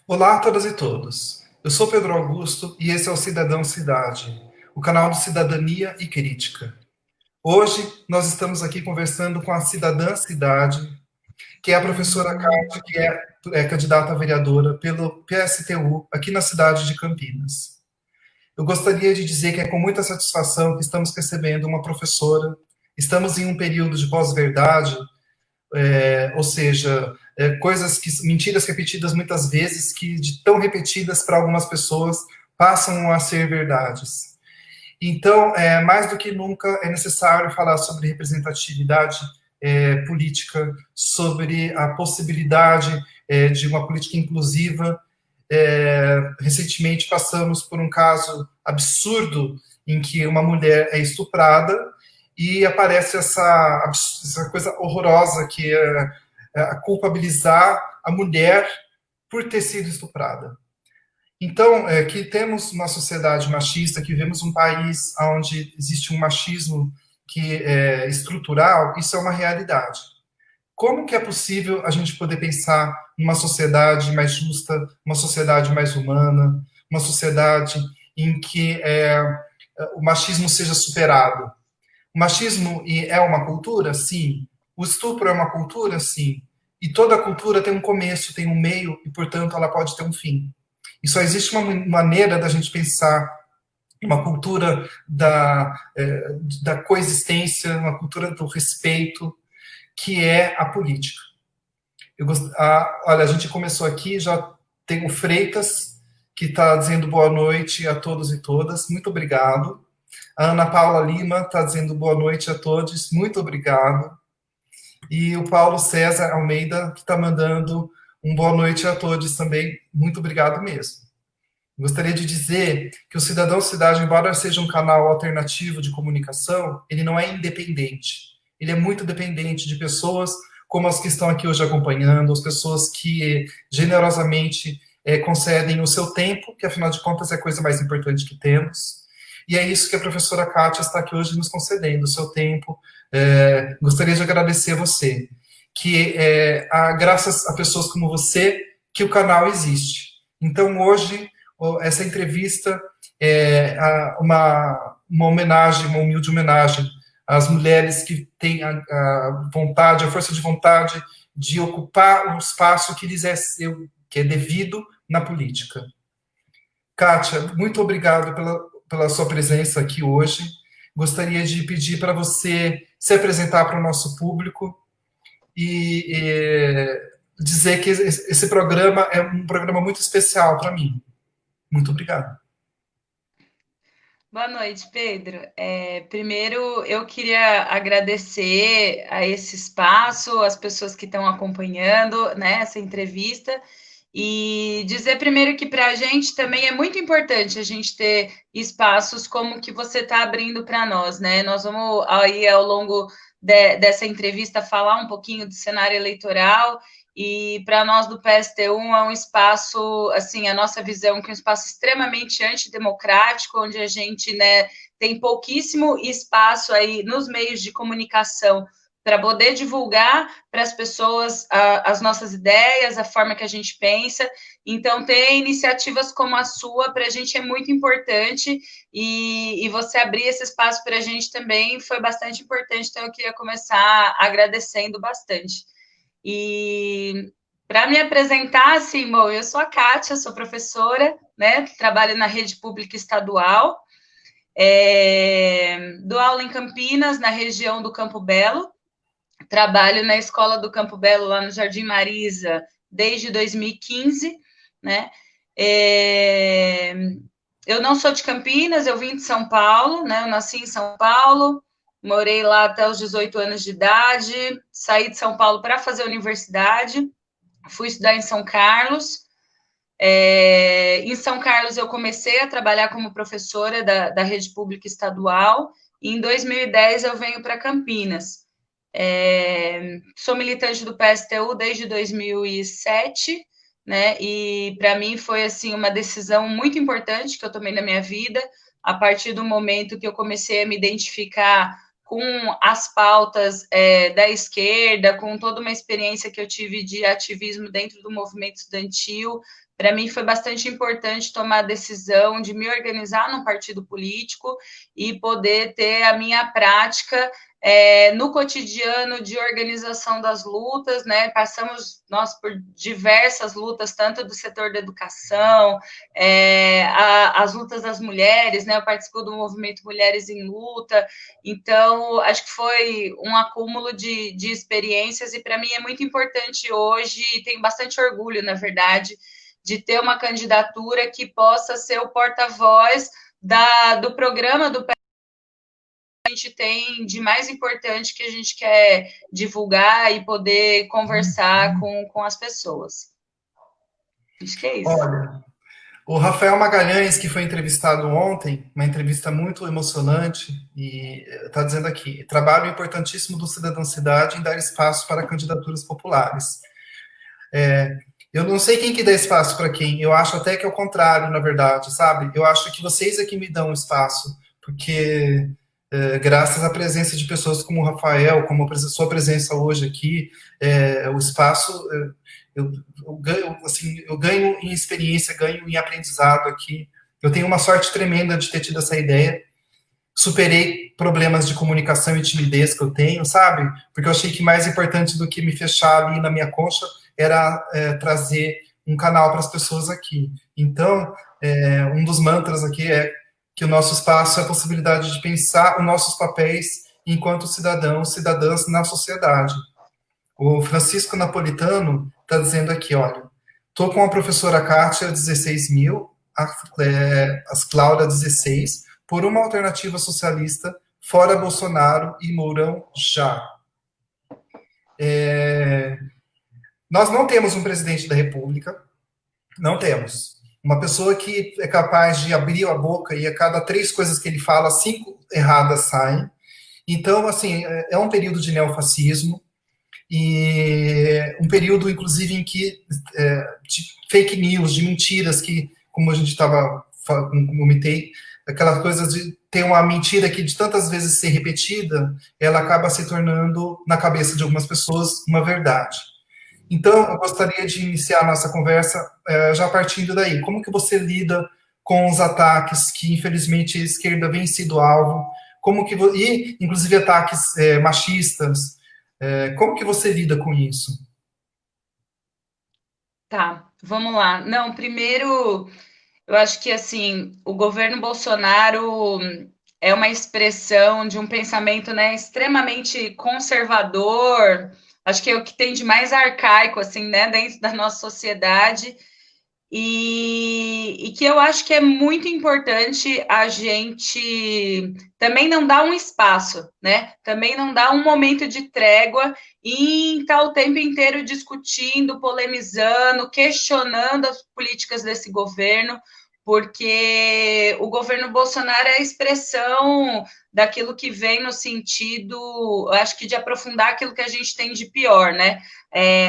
Olá a todas e todos. Eu sou Pedro Augusto e esse é o Cidadão Cidade, o canal de cidadania e crítica. Hoje nós estamos aqui conversando com a cidadã Cidade, que é a professora Kátia, que é candidata a vereadora pelo PSTU aqui na cidade de Campinas. Eu gostaria de dizer que é com muita satisfação que estamos recebendo uma professora. Estamos em um período de pós-verdade, ou seja, mentiras repetidas muitas vezes, que de tão repetidas para algumas pessoas passam a ser verdades. Então, mais do que nunca, é necessário falar sobre representatividade política, sobre a possibilidade de uma política inclusiva. Recentemente passamos por um caso absurdo em que uma mulher é estuprada e aparece essa coisa horrorosa que é culpabilizar a mulher por ter sido estuprada. Então, que temos uma sociedade machista, que vivemos um país onde existe um machismo que é estrutural, isso é uma realidade. Como que é possível a gente poder pensar numa sociedade mais justa, uma sociedade mais humana, uma sociedade em que o machismo seja superado? O machismo é uma cultura? Sim. O estupro é uma cultura? Sim. E toda cultura tem um começo, tem um meio, e, portanto, ela pode ter um fim. E só existe uma maneira da gente pensar uma cultura da coexistência, uma cultura do respeito, que é a política. Olha, a gente começou aqui, já tem o Freitas, que está dizendo boa noite a todos e todas, muito obrigado. A Ana Paula Lima está dizendo boa noite a todos, muito obrigado. E o Paulo César Almeida, que está mandando um boa noite a todos também, muito obrigado mesmo. Gostaria de dizer que o Cidadão Cidade, embora seja um canal alternativo de comunicação, ele não é independente. Ele é muito dependente de pessoas como as que estão aqui hoje acompanhando, as pessoas que generosamente concedem o seu tempo, que afinal de contas é a coisa mais importante que temos. E é isso que a professora Kátia está aqui hoje nos concedendo, o seu tempo. Gostaria de agradecer a você, que graças a pessoas como você que o canal existe. Então, hoje, essa entrevista é uma homenagem, uma humilde homenagem às mulheres que têm a vontade, a força de vontade de ocupar um espaço que lhes que é devido na política. Kátia, muito obrigado pela sua presença aqui hoje. Gostaria de pedir para você se apresentar para o nosso público e dizer que esse programa é um programa muito especial para mim. Muito obrigado. Boa noite, Pedro. Primeiro, eu queria agradecer a esse espaço, as pessoas que estão acompanhando, né, essa entrevista, e dizer primeiro que para a gente também é muito importante a gente ter espaços como o que você está abrindo para nós, né? Nós vamos aí ao longo dessa entrevista falar um pouquinho do cenário eleitoral e para nós do PSTU é um espaço, assim, a nossa visão que é um espaço extremamente antidemocrático, onde a gente, né, tem pouquíssimo espaço aí nos meios de comunicação para poder divulgar para as pessoas as nossas ideias, a forma que a gente pensa. Então, ter iniciativas como a sua, para a gente é muito importante, e você abrir esse espaço para a gente também foi bastante importante, então eu queria começar agradecendo bastante. E para me apresentar, assim, bom, eu sou a Kátia, sou professora, né, trabalho na rede pública estadual, dou aula em Campinas, na região do Campo Belo, trabalho na escola do Campo Belo, lá no Jardim Marisa, desde 2015, né? Eu não sou de Campinas, eu vim de São Paulo, né? Eu nasci em São Paulo, morei lá até os 18 anos de idade, saí de São Paulo para fazer universidade, fui estudar em São Carlos. Em São Carlos, eu comecei a trabalhar como professora da rede pública estadual, e em 2010 eu venho para Campinas. Sou militante do PSTU desde 2007, né? E para mim foi assim uma decisão muito importante que eu tomei na minha vida, a partir do momento que eu comecei a me identificar com as pautas da esquerda, com toda uma experiência que eu tive de ativismo dentro do movimento estudantil. Para mim foi bastante importante tomar a decisão de me organizar num partido político e poder ter a minha prática no cotidiano de organização das lutas, né? Passamos nós por diversas lutas, tanto do setor da educação, as lutas das mulheres, né? Eu participo do movimento Mulheres em Luta, então acho que foi um acúmulo de experiências e para mim é muito importante hoje, e tenho bastante orgulho, na verdade, de ter uma candidatura que possa ser o porta-voz do programa do a gente tem de mais importante que a gente quer divulgar e poder conversar com as pessoas. Acho que é isso. Olha, o Rafael Magalhães, que foi entrevistado ontem, uma entrevista muito emocionante, e está dizendo aqui: trabalho importantíssimo do Cidadão Cidade em dar espaço para candidaturas populares. Eu não sei quem que dá espaço para quem, eu acho até que é o contrário, na verdade, sabe? Eu acho que vocês é que me dão espaço, porque graças à presença de pessoas como o Rafael, como a sua presença hoje aqui, o espaço, eu ganho em experiência, ganho em aprendizado aqui. Eu tenho uma sorte tremenda de ter tido essa ideia. Superei problemas de comunicação e timidez que eu tenho, sabe? Porque eu achei que mais importante do que me fechar ali na minha concha era trazer um canal para as pessoas aqui. Então, um dos mantras aqui é que o nosso espaço é a possibilidade de pensar os nossos papéis enquanto cidadãos, cidadãs na sociedade. O Francisco Napolitano está dizendo aqui, olha, estou com a professora Kátia, 16 mil, as Cláudia, 16, por uma alternativa socialista, fora Bolsonaro e Mourão já. Nós não temos um presidente da República, não temos. Uma pessoa que é capaz de abrir a boca e a cada 3 coisas que ele fala, 5 erradas saem. Então, assim, é um período de neofascismo e um período, inclusive, em que de fake news, de mentiras que, como a gente estava comentei, aquelas coisas de ter uma mentira que de tantas vezes ser repetida, ela acaba se tornando, na cabeça de algumas pessoas, uma verdade. Então, eu gostaria de iniciar a nossa conversa já partindo daí. Como que você lida com os ataques que, infelizmente, a esquerda vem sido alvo? E, inclusive, ataques machistas. Como que você lida com isso? Tá, vamos lá. Não, primeiro, eu acho que, assim, o governo Bolsonaro é uma expressão de um pensamento, né, extremamente conservador, acho que é o que tem de mais arcaico, assim, né, dentro da nossa sociedade, e que eu acho que é muito importante a gente também não dar um espaço, né? Também não dar um momento de trégua e estar o tempo inteiro discutindo, polemizando, questionando as políticas desse governo, porque o governo Bolsonaro é a expressão daquilo que vem no sentido, acho que de aprofundar aquilo que a gente tem de pior, né?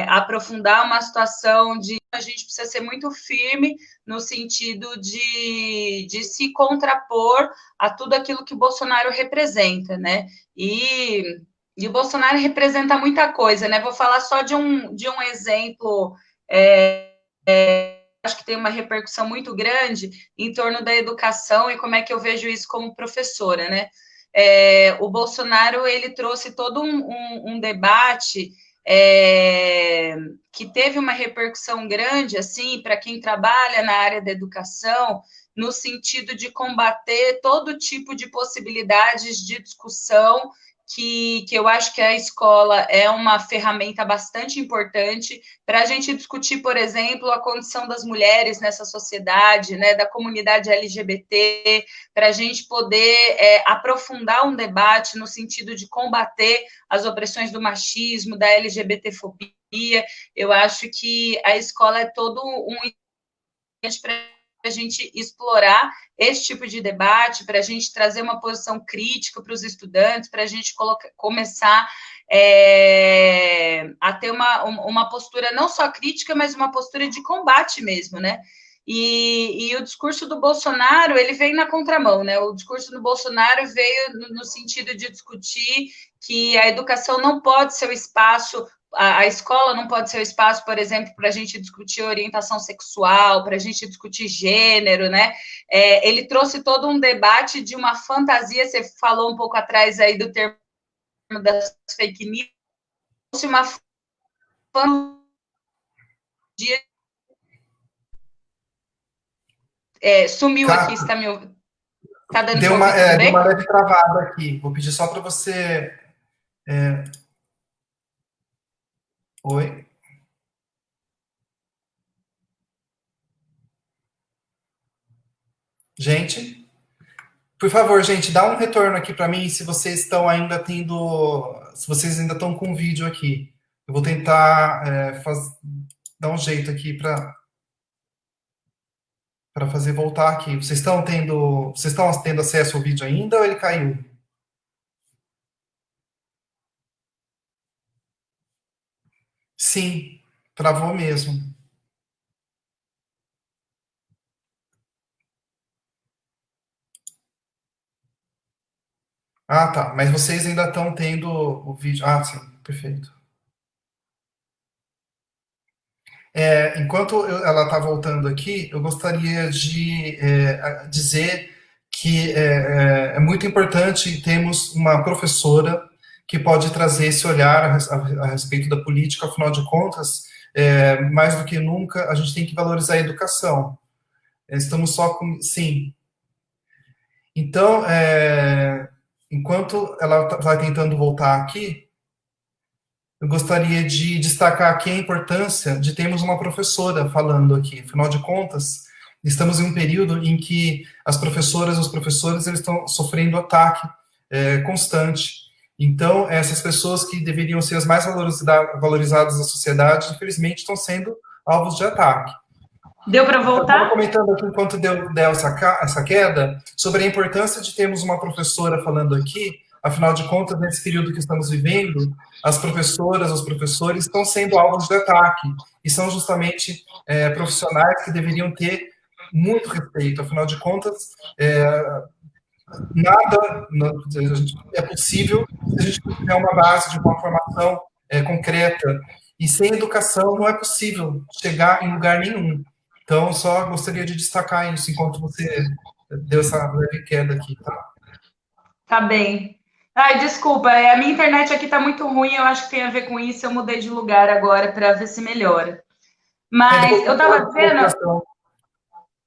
Aprofundar uma situação de a gente precisa ser muito firme no sentido de se contrapor a tudo aquilo que o Bolsonaro representa, né? E o Bolsonaro representa muita coisa, né? Vou falar só de um exemplo, acho que tem uma repercussão muito grande em torno da educação e como é que eu vejo isso como professora, né? O Bolsonaro, ele trouxe todo um debate que teve uma repercussão grande, assim, para quem trabalha na área da educação, no sentido de combater todo tipo de possibilidades de discussão que eu acho que a escola é uma ferramenta bastante importante para a gente discutir, por exemplo, a condição das mulheres nessa sociedade, né, da comunidade LGBT, para a gente poder aprofundar um debate no sentido de combater as opressões do machismo, da LGBTfobia. Eu acho que a escola é todo um para a gente explorar esse tipo de debate, para a gente trazer uma posição crítica para os estudantes, para a gente começar a ter uma postura não só crítica, mas uma postura de combate mesmo, né? E o discurso do Bolsonaro, ele veio na contramão, né? O discurso do Bolsonaro veio no sentido de discutir que a educação não pode ser o espaço, a escola não pode ser o espaço, por exemplo, para a gente discutir orientação sexual, para a gente discutir gênero, né? Ele trouxe todo um debate de uma fantasia, você falou um pouco atrás aí do termo das fake news, uma fantasia sumiu aqui, está me ouvindo? Tá dando deu pra ouvir tudo bem? deu uma leve travada aqui. Vou pedir só para você... Oi? Gente? Por favor, gente, dá um retorno aqui para mim se vocês estão ainda tendo... Se vocês ainda estão com o vídeo aqui. Eu vou tentar dar um jeito aqui para fazer voltar aqui. Vocês estão tendo acesso ao vídeo ainda ou ele caiu? Sim, travou mesmo. Ah, tá. Mas vocês ainda estão tendo o vídeo. Ah, sim, perfeito. Enquanto ela está voltando aqui, eu gostaria de dizer que é muito importante termos uma professora que pode trazer esse olhar a respeito da política, afinal de contas, mais do que nunca, a gente tem que valorizar a educação. Estamos só com... Sim. Então, enquanto ela vai tentando voltar aqui, eu gostaria de destacar aqui a importância de termos uma professora falando aqui. Afinal de contas, estamos em um período em que as professoras e os professores eles estão sofrendo ataque constante. Então, essas pessoas que deveriam ser as mais valorizadas da sociedade, infelizmente, estão sendo alvos de ataque. Deu para voltar? Eu estava comentando aqui, enquanto deu essa queda, sobre a importância de termos uma professora falando aqui. Afinal de contas, nesse período que estamos vivendo, as professoras, os professores estão sendo alvos de ataque, e são justamente profissionais que deveriam ter muito respeito. Afinal de contas, nada é possível se a gente não tiver uma base de uma formação concreta, e sem educação não é possível chegar em lugar nenhum. Então, só gostaria de destacar isso, enquanto você deu essa leve queda aqui, tá? Tá bem. Ai, desculpa, a minha internet aqui tá muito ruim, eu acho que tem a ver com isso, eu mudei de lugar agora para ver se melhora. Mas eu tava dizendo...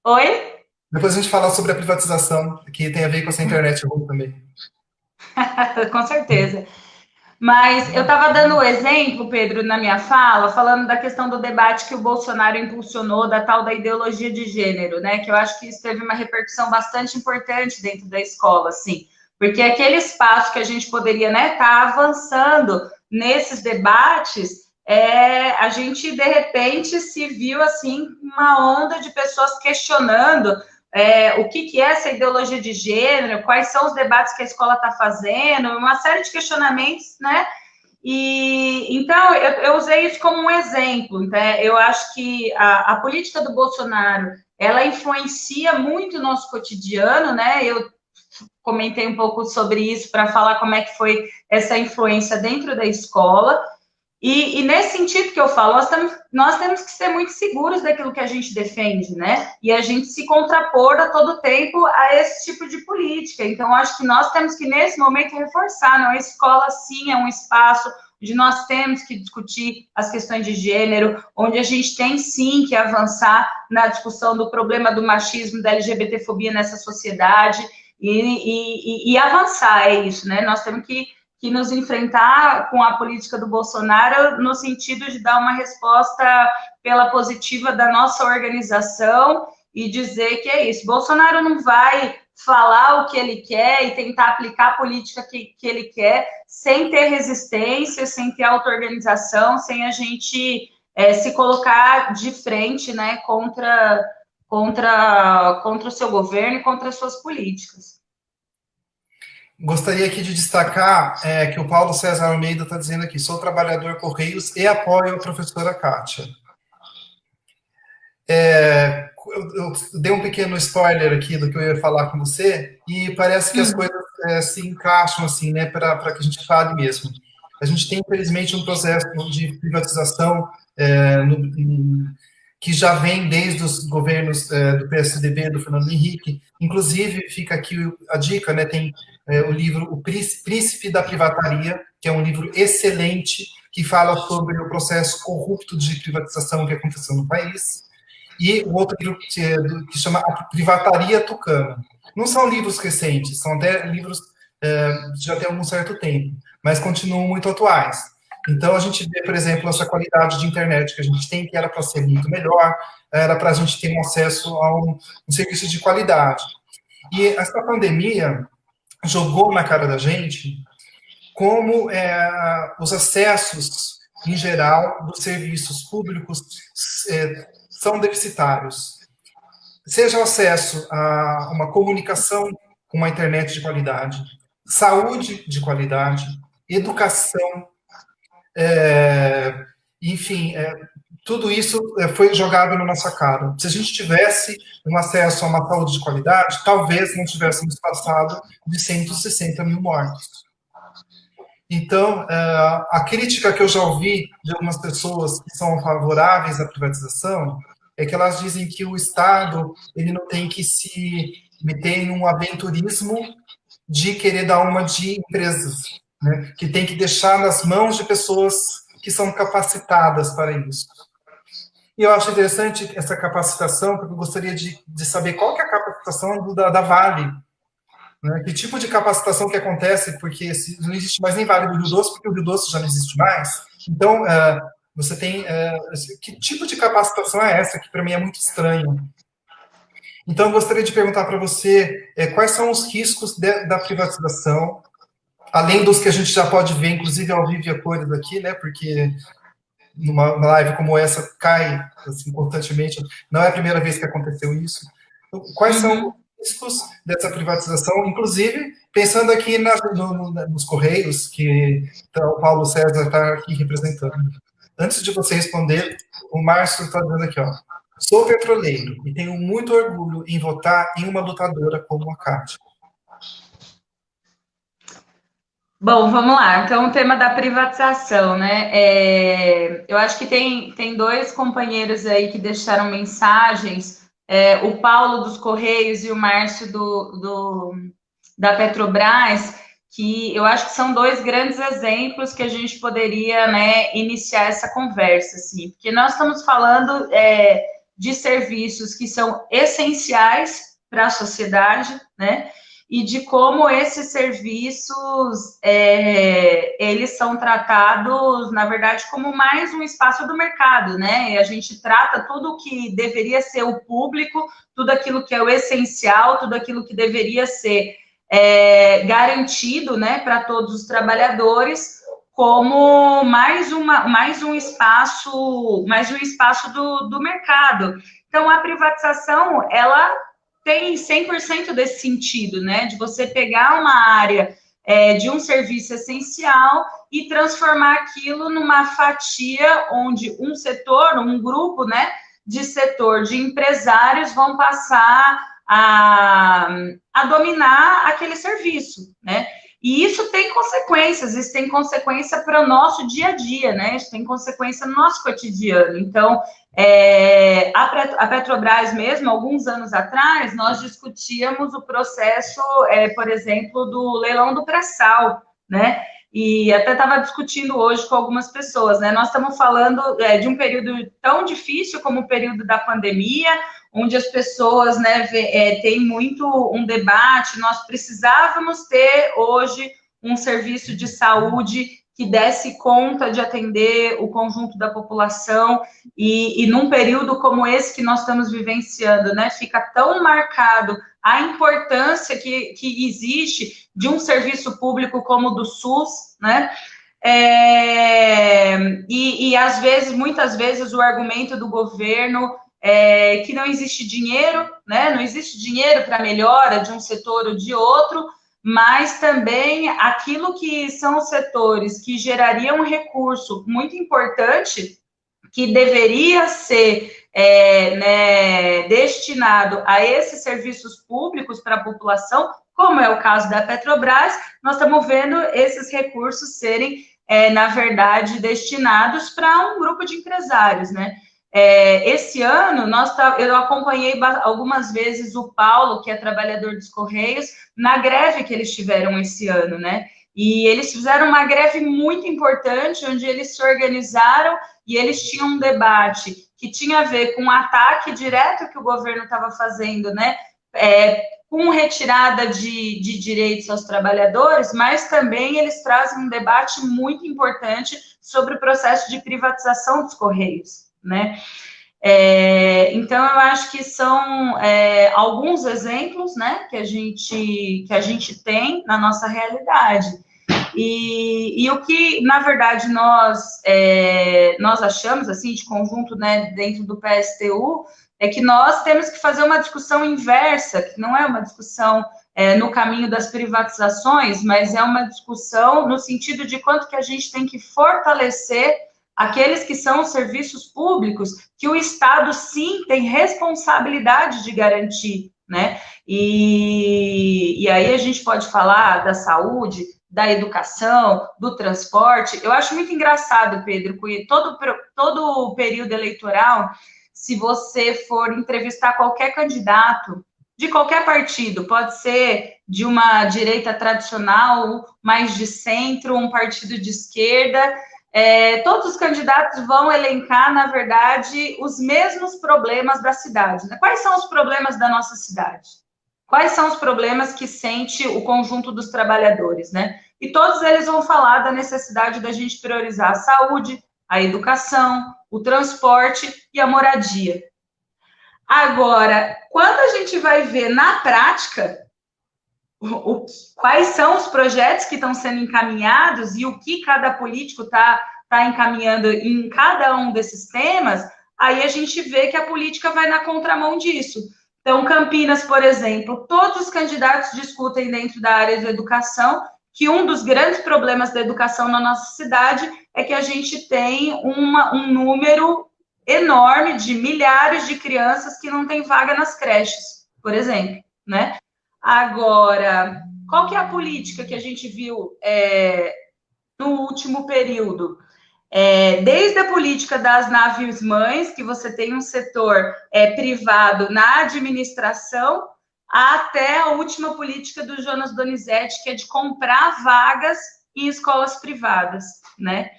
Oi? Depois a gente fala sobre a privatização, que tem a ver com essa internet ruim também. Com certeza. Mas eu estava dando o exemplo, Pedro, na minha fala, falando da questão do debate que o Bolsonaro impulsionou, da tal da ideologia de gênero, né? Que eu acho que isso teve uma repercussão bastante importante dentro da escola, assim. Porque aquele espaço que a gente poderia, né, tá avançando nesses debates, a gente, de repente, se viu, assim, uma onda de pessoas questionando o que é essa ideologia de gênero, quais são os debates que a escola está fazendo, uma série de questionamentos, né? E então eu usei isso como um exemplo. Né? Eu acho que a política do Bolsonaro ela influencia muito o nosso cotidiano, né? Eu comentei um pouco sobre isso para falar como é que foi essa influência dentro da escola. E nesse sentido que eu falo, nós temos que ser muito seguros daquilo que a gente defende, né? E a gente se contrapor a todo tempo a esse tipo de política. Então, acho que nós temos que, nesse momento, reforçar, não? A escola, sim, é um espaço onde nós temos que discutir as questões de gênero, onde a gente tem, sim, que avançar na discussão do problema do machismo, da LGBTfobia nessa sociedade e avançar, é isso, né? Nós temos que nos enfrentar com a política do Bolsonaro no sentido de dar uma resposta pela positiva da nossa organização e dizer que é isso. Bolsonaro não vai falar o que ele quer e tentar aplicar a política que ele quer sem ter resistência, sem ter auto-organização, sem a gente se colocar de frente, né, contra o seu governo e contra as suas políticas. Gostaria aqui de destacar que o Paulo César Almeida está dizendo aqui: sou trabalhador Correios e apoio a professora Kátia. eu dei um pequeno spoiler aqui do que eu ia falar com você, e parece que as coisas se encaixam assim, né, para que a gente fale mesmo. A gente tem, infelizmente, um processo de privatização que já vem desde os governos do PSDB, do Fernando Henrique. Inclusive, fica aqui a dica, né, tem o livro O Príncipe da Privataria, que é um livro excelente, que fala sobre o processo corrupto de privatização que aconteceu no país. E o outro livro que chama A Privataria Tucana. Não são livros recentes, são até livros já tem algum certo tempo, mas continuam muito atuais. Então, a gente vê, por exemplo, essa qualidade de internet que a gente tem, que era para ser muito melhor, era para a gente ter um acesso a um serviço de qualidade. E essa pandemia jogou na cara da gente como os acessos, em geral, dos serviços públicos são deficitários. Seja o acesso a uma comunicação com uma internet de qualidade, saúde de qualidade, educação, enfim, tudo isso foi jogado na nossa cara. Se a gente tivesse um acesso a uma saúde de qualidade, talvez não tivéssemos passado de 160 mil mortos. Então, a crítica que eu já ouvi de algumas pessoas que são favoráveis à privatização é que elas dizem que o Estado ele não tem que se meter em um aventurismo de querer dar uma de empresas, né? Que tem que deixar nas mãos de pessoas que são capacitadas para isso. E eu acho interessante essa capacitação, porque eu gostaria de saber qual que é a capacitação da Vale, né? Que tipo de capacitação que acontece, porque não existe mais nem Vale do Rio Doce, porque o Rio Doce já não existe mais. Então, você tem... que tipo de capacitação é essa, que para mim é muito estranho? Então, eu gostaria de perguntar para você quais são os riscos da privatização, além dos que a gente já pode ver, inclusive ao vivo e a cores aqui, né? Porque numa live como essa cai assim, constantemente. Não é a primeira vez que aconteceu isso. Então, quais são os riscos dessa privatização? Inclusive, pensando aqui nos Correios, que o Paulo César está aqui representando. Antes de você responder, o Márcio está dizendo aqui, ó. Sou petroleiro e tenho muito orgulho em votar em uma lutadora como a Cátia. Bom, vamos lá. Então, o tema da privatização, né? Eu acho que tem dois companheiros aí que deixaram mensagens, o Paulo dos Correios e o Márcio da Petrobras, que eu acho que são dois grandes exemplos que a gente poderia, né, iniciar essa conversa, assim, porque nós estamos falando de serviços que são essenciais para a sociedade, né? E de como esses serviços, eles são tratados, na verdade, como mais um espaço do mercado, né? E a gente trata tudo que deveria ser o público, tudo aquilo que é o essencial, tudo aquilo que deveria ser garantido, né, para todos os trabalhadores, como mais um espaço do mercado. Então, a privatização, ela tem 100% desse sentido, né? De você pegar uma área de um serviço essencial e transformar aquilo numa fatia onde um setor, um grupo, né, de setor de empresários vão passar a dominar aquele serviço, né? E isso tem consequência para o nosso dia a dia, né? Isso tem consequência no nosso cotidiano. Então, a Petrobras mesmo, alguns anos atrás, nós discutíamos o processo, por exemplo, do leilão do pré-sal, né? E até estava discutindo hoje com algumas pessoas, né? Nós estamos falando de um período tão difícil como o período da pandemia, onde as pessoas, né, têm muito um debate. Nós precisávamos ter hoje um serviço de saúde que desse conta de atender o conjunto da população, e num período como esse que nós estamos vivenciando, né, fica tão marcado a importância que existe de um serviço público como o do SUS, né, e às vezes, muitas vezes, o argumento do governo que não existe dinheiro, né, não existe dinheiro para melhora de um setor ou de outro, mas também aquilo que são os setores que gerariam um recurso muito importante, que deveria ser né, destinado a esses serviços públicos para a população, como é o caso da Petrobras, nós estamos vendo esses recursos serem, na verdade, destinados para um grupo de empresários, né? Esse ano, eu acompanhei algumas vezes o Paulo, que é trabalhador dos Correios, na greve que eles tiveram esse ano, né? E eles fizeram uma greve muito importante, onde eles se organizaram e eles tinham um debate que tinha a ver com o ataque direto que o governo estava fazendo, né? Com retirada de direitos aos trabalhadores, mas também eles trazem um debate muito importante sobre o processo de privatização dos Correios, né? Então, eu acho que são alguns exemplos, né, que a gente tem na nossa realidade. E o que, na verdade, nós achamos, assim, de conjunto, né, dentro do PSTU, é que nós temos que fazer uma discussão inversa, que não é uma discussão no caminho das privatizações, mas é uma discussão no sentido de quanto que a gente tem que fortalecer aqueles que são os serviços públicos, que o Estado, sim, tem responsabilidade de garantir, né? E aí a gente pode falar da saúde, da educação, do transporte. Eu acho muito engraçado, Pedro, que todo o período eleitoral, se você for entrevistar qualquer candidato de qualquer partido, pode ser de uma direita tradicional, mais de centro, um partido de esquerda, todos os candidatos vão elencar, na verdade, os mesmos problemas da cidade. Né? Quais são os problemas da nossa cidade? Quais são os problemas que sente o conjunto dos trabalhadores, né? E todos eles vão falar da necessidade da gente priorizar a saúde, a educação, o transporte e a moradia. Agora, quando a gente vai ver na prática quais são os projetos que estão sendo encaminhados e o que cada político está encaminhando em cada um desses temas, aí a gente vê que a política vai na contramão disso. Então, Campinas, por exemplo, todos os candidatos discutem dentro da área de educação que um dos grandes problemas da educação na nossa cidade é que a gente tem um número enorme de milhares de crianças que não têm vaga nas creches, por exemplo, né? Agora, qual que é a política que a gente viu no último período? Desde a política das naves-mães, que você tem um setor privado na administração, até a última política do Jonas Donizete, que é de comprar vagas em escolas privadas, né?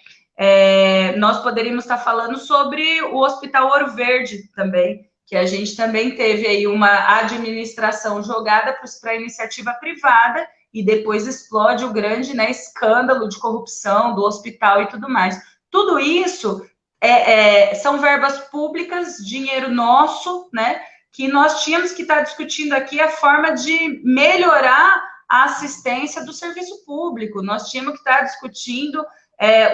Nós poderíamos estar falando sobre o Hospital Ouro Verde também, que a gente também teve aí uma administração jogada para a iniciativa privada e depois explode o grande, né, escândalo de corrupção do hospital e tudo mais. Tudo isso são verbas públicas, dinheiro nosso, né, que nós tínhamos que estar discutindo aqui a forma de melhorar a assistência do serviço público, nós tínhamos que estar discutindo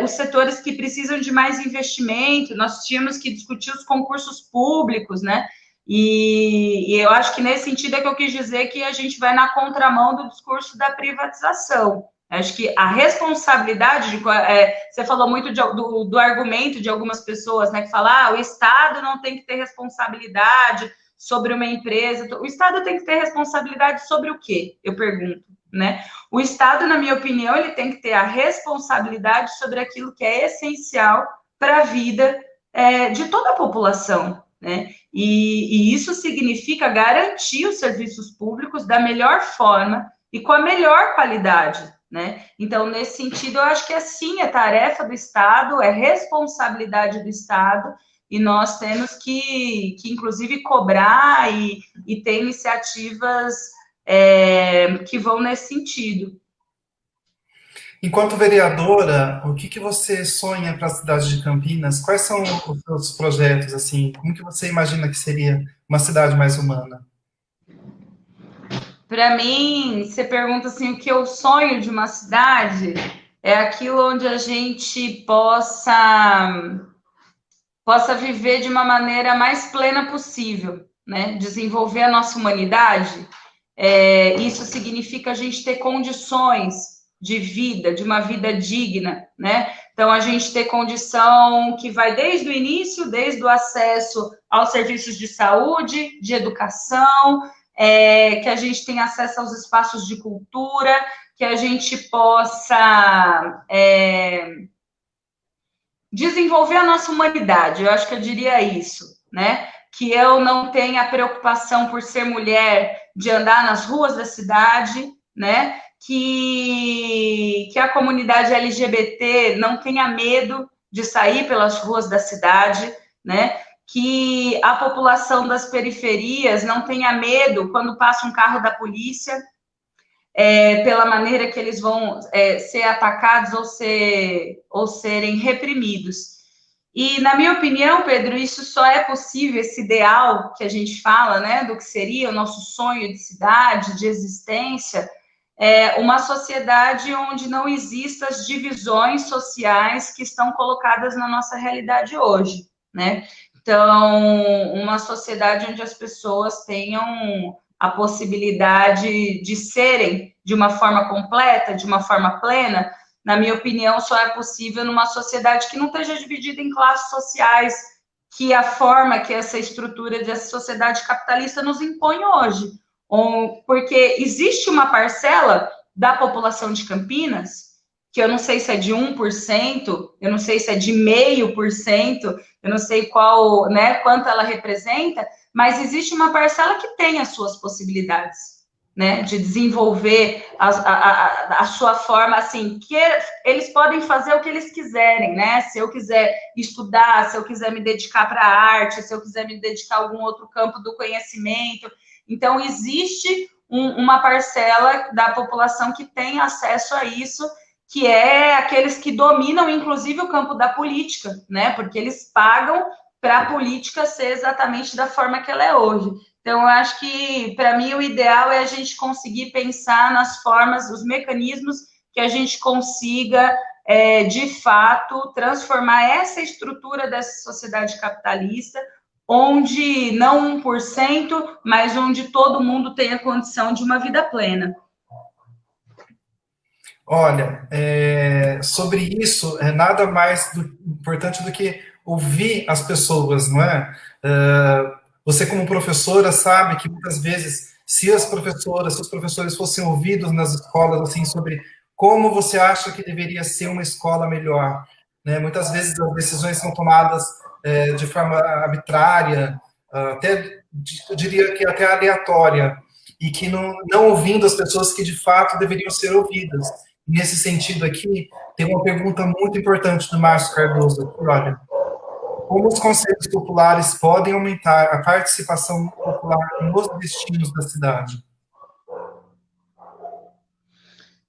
os setores que precisam de mais investimento, nós tínhamos que discutir os concursos públicos, né? E eu acho que nesse sentido é que eu quis dizer que a gente vai na contramão do discurso da privatização. Acho que a responsabilidade, você falou muito do argumento de algumas pessoas, né, que falam, o Estado não tem que ter responsabilidade sobre uma empresa. O Estado tem que ter responsabilidade sobre o quê? Eu pergunto. Né? O Estado, na minha opinião, ele tem que ter a responsabilidade sobre aquilo que é essencial para a vida de toda a população, né? E isso significa garantir os serviços públicos da melhor forma e com a melhor qualidade, né? Então, nesse sentido, eu acho que sim, é tarefa do Estado, é responsabilidade do Estado, e nós temos que inclusive, cobrar e ter iniciativas que vão nesse sentido. Enquanto vereadora, o que você sonha para a cidade de Campinas? Quais são os seus projetos, assim? Como que você imagina que seria uma cidade mais humana? Para mim, você pergunta assim, o que eu sonho de uma cidade é aquilo onde a gente possa viver de uma maneira mais plena possível, né? Desenvolver a nossa humanidade. Isso significa a gente ter condições de vida, de uma vida digna, né? Então, a gente ter condição que vai desde o início, desde o acesso aos serviços de saúde, de educação, que a gente tenha acesso aos espaços de cultura, que a gente possa desenvolver a nossa humanidade, eu acho que eu diria isso, né? Que eu não tenha preocupação por ser mulher de andar nas ruas da cidade, né? Que a comunidade LGBT não tenha medo de sair pelas ruas da cidade, né? Que a população das periferias não tenha medo quando passa um carro da polícia, pela maneira que eles vão ser atacados ou serem reprimidos. E, na minha opinião, Pedro, isso só é possível, esse ideal que a gente fala, né, do que seria o nosso sonho de cidade, de existência, uma sociedade onde não existam as divisões sociais que estão colocadas na nossa realidade hoje, né? Então, uma sociedade onde as pessoas tenham a possibilidade de serem de uma forma completa, de uma forma plena, na minha opinião, só é possível numa sociedade que não esteja dividida em classes sociais, que a forma que essa estrutura dessa sociedade capitalista nos impõe hoje. Porque existe uma parcela da população de Campinas, que eu não sei se é de 1%, eu não sei se é de 0,5%, eu não sei qual, né, quanto ela representa, mas existe uma parcela que tem as suas possibilidades, né, de desenvolver a sua forma, assim, que eles podem fazer o que eles quiserem, né, se eu quiser estudar, se eu quiser me dedicar para a arte, se eu quiser me dedicar a algum outro campo do conhecimento. Então, existe uma parcela da população que tem acesso a isso, que é aqueles que dominam, inclusive, o campo da política, né, porque eles pagam para a política ser exatamente da forma que ela é hoje. Então, eu acho que, para mim, o ideal é a gente conseguir pensar nas formas, os mecanismos que a gente consiga, de fato, transformar essa estrutura dessa sociedade capitalista, onde não 1%, mas onde todo mundo tenha condição de uma vida plena. Olha, sobre isso, é nada mais importante do que ouvir as pessoas, não é? Você, como professora, sabe que muitas vezes, se as professoras, se os professores fossem ouvidos nas escolas, assim, sobre como você acha que deveria ser uma escola melhor, né? Muitas vezes as decisões são tomadas de forma arbitrária, até, eu diria que até aleatória, e que não ouvindo as pessoas que de fato deveriam ser ouvidas. Nesse sentido aqui, tem uma pergunta muito importante do Márcio Cardoso. Olha, como os conselhos populares podem aumentar a participação popular nos destinos da cidade?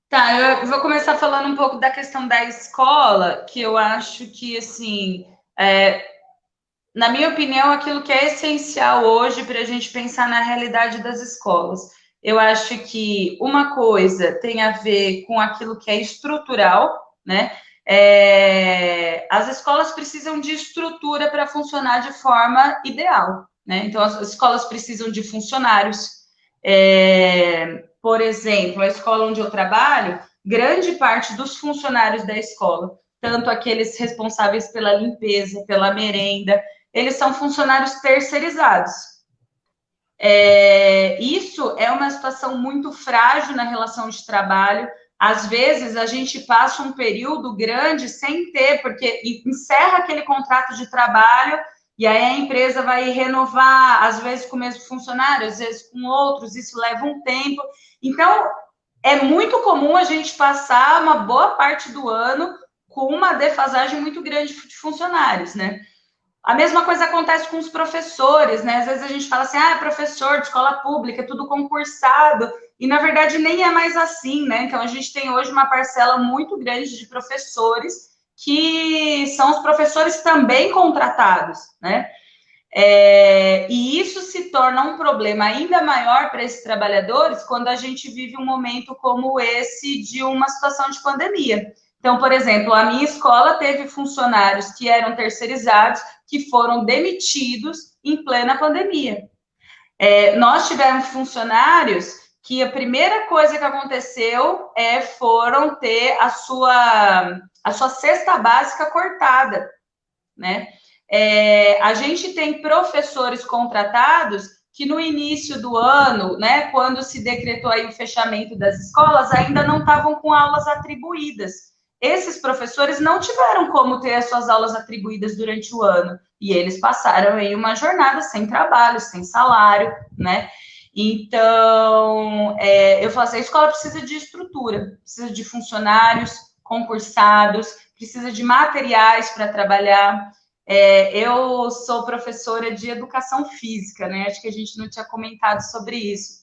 Tá, eu vou começar falando um pouco da questão da escola, que eu acho que, assim, na minha opinião, aquilo que é essencial hoje para a gente pensar na realidade das escolas. Eu acho que uma coisa tem a ver com aquilo que é estrutural, né? As escolas precisam de estrutura para funcionar de forma ideal, né? Então, as escolas precisam de funcionários. Por exemplo, a escola onde eu trabalho, grande parte dos funcionários da escola, tanto aqueles responsáveis pela limpeza, pela merenda, eles são funcionários terceirizados. Isso é uma situação muito frágil na relação de trabalho. Às vezes, a gente passa um período grande sem ter, porque encerra aquele contrato de trabalho e aí a empresa vai renovar, às vezes com o mesmo funcionário, às vezes com outros, isso leva um tempo. Então, é muito comum a gente passar uma boa parte do ano com uma defasagem muito grande de funcionários, né? A mesma coisa acontece com os professores, né? Às vezes a gente fala assim, professor de escola pública, é tudo concursado, e na verdade nem é mais assim, né? Então a gente tem hoje uma parcela muito grande de professores que são os professores também contratados, né? E isso se torna um problema ainda maior para esses trabalhadores quando a gente vive um momento como esse de uma situação de pandemia. Então, por exemplo, a minha escola teve funcionários que eram terceirizados, que foram demitidos em plena pandemia. Nós tivemos funcionários que a primeira coisa que aconteceu foram ter a sua a sua cesta básica cortada, né? A gente tem professores contratados que no início do ano, né, quando se decretou aí o fechamento das escolas, ainda não estavam com aulas atribuídas. Esses professores não tiveram como ter as suas aulas atribuídas durante o ano, e eles passaram aí uma jornada sem trabalho, sem salário, né? Então, eu falo assim, a escola precisa de estrutura, precisa de funcionários concursados, precisa de materiais para trabalhar. Eu sou professora de educação física, né? Acho que a gente não tinha comentado sobre isso.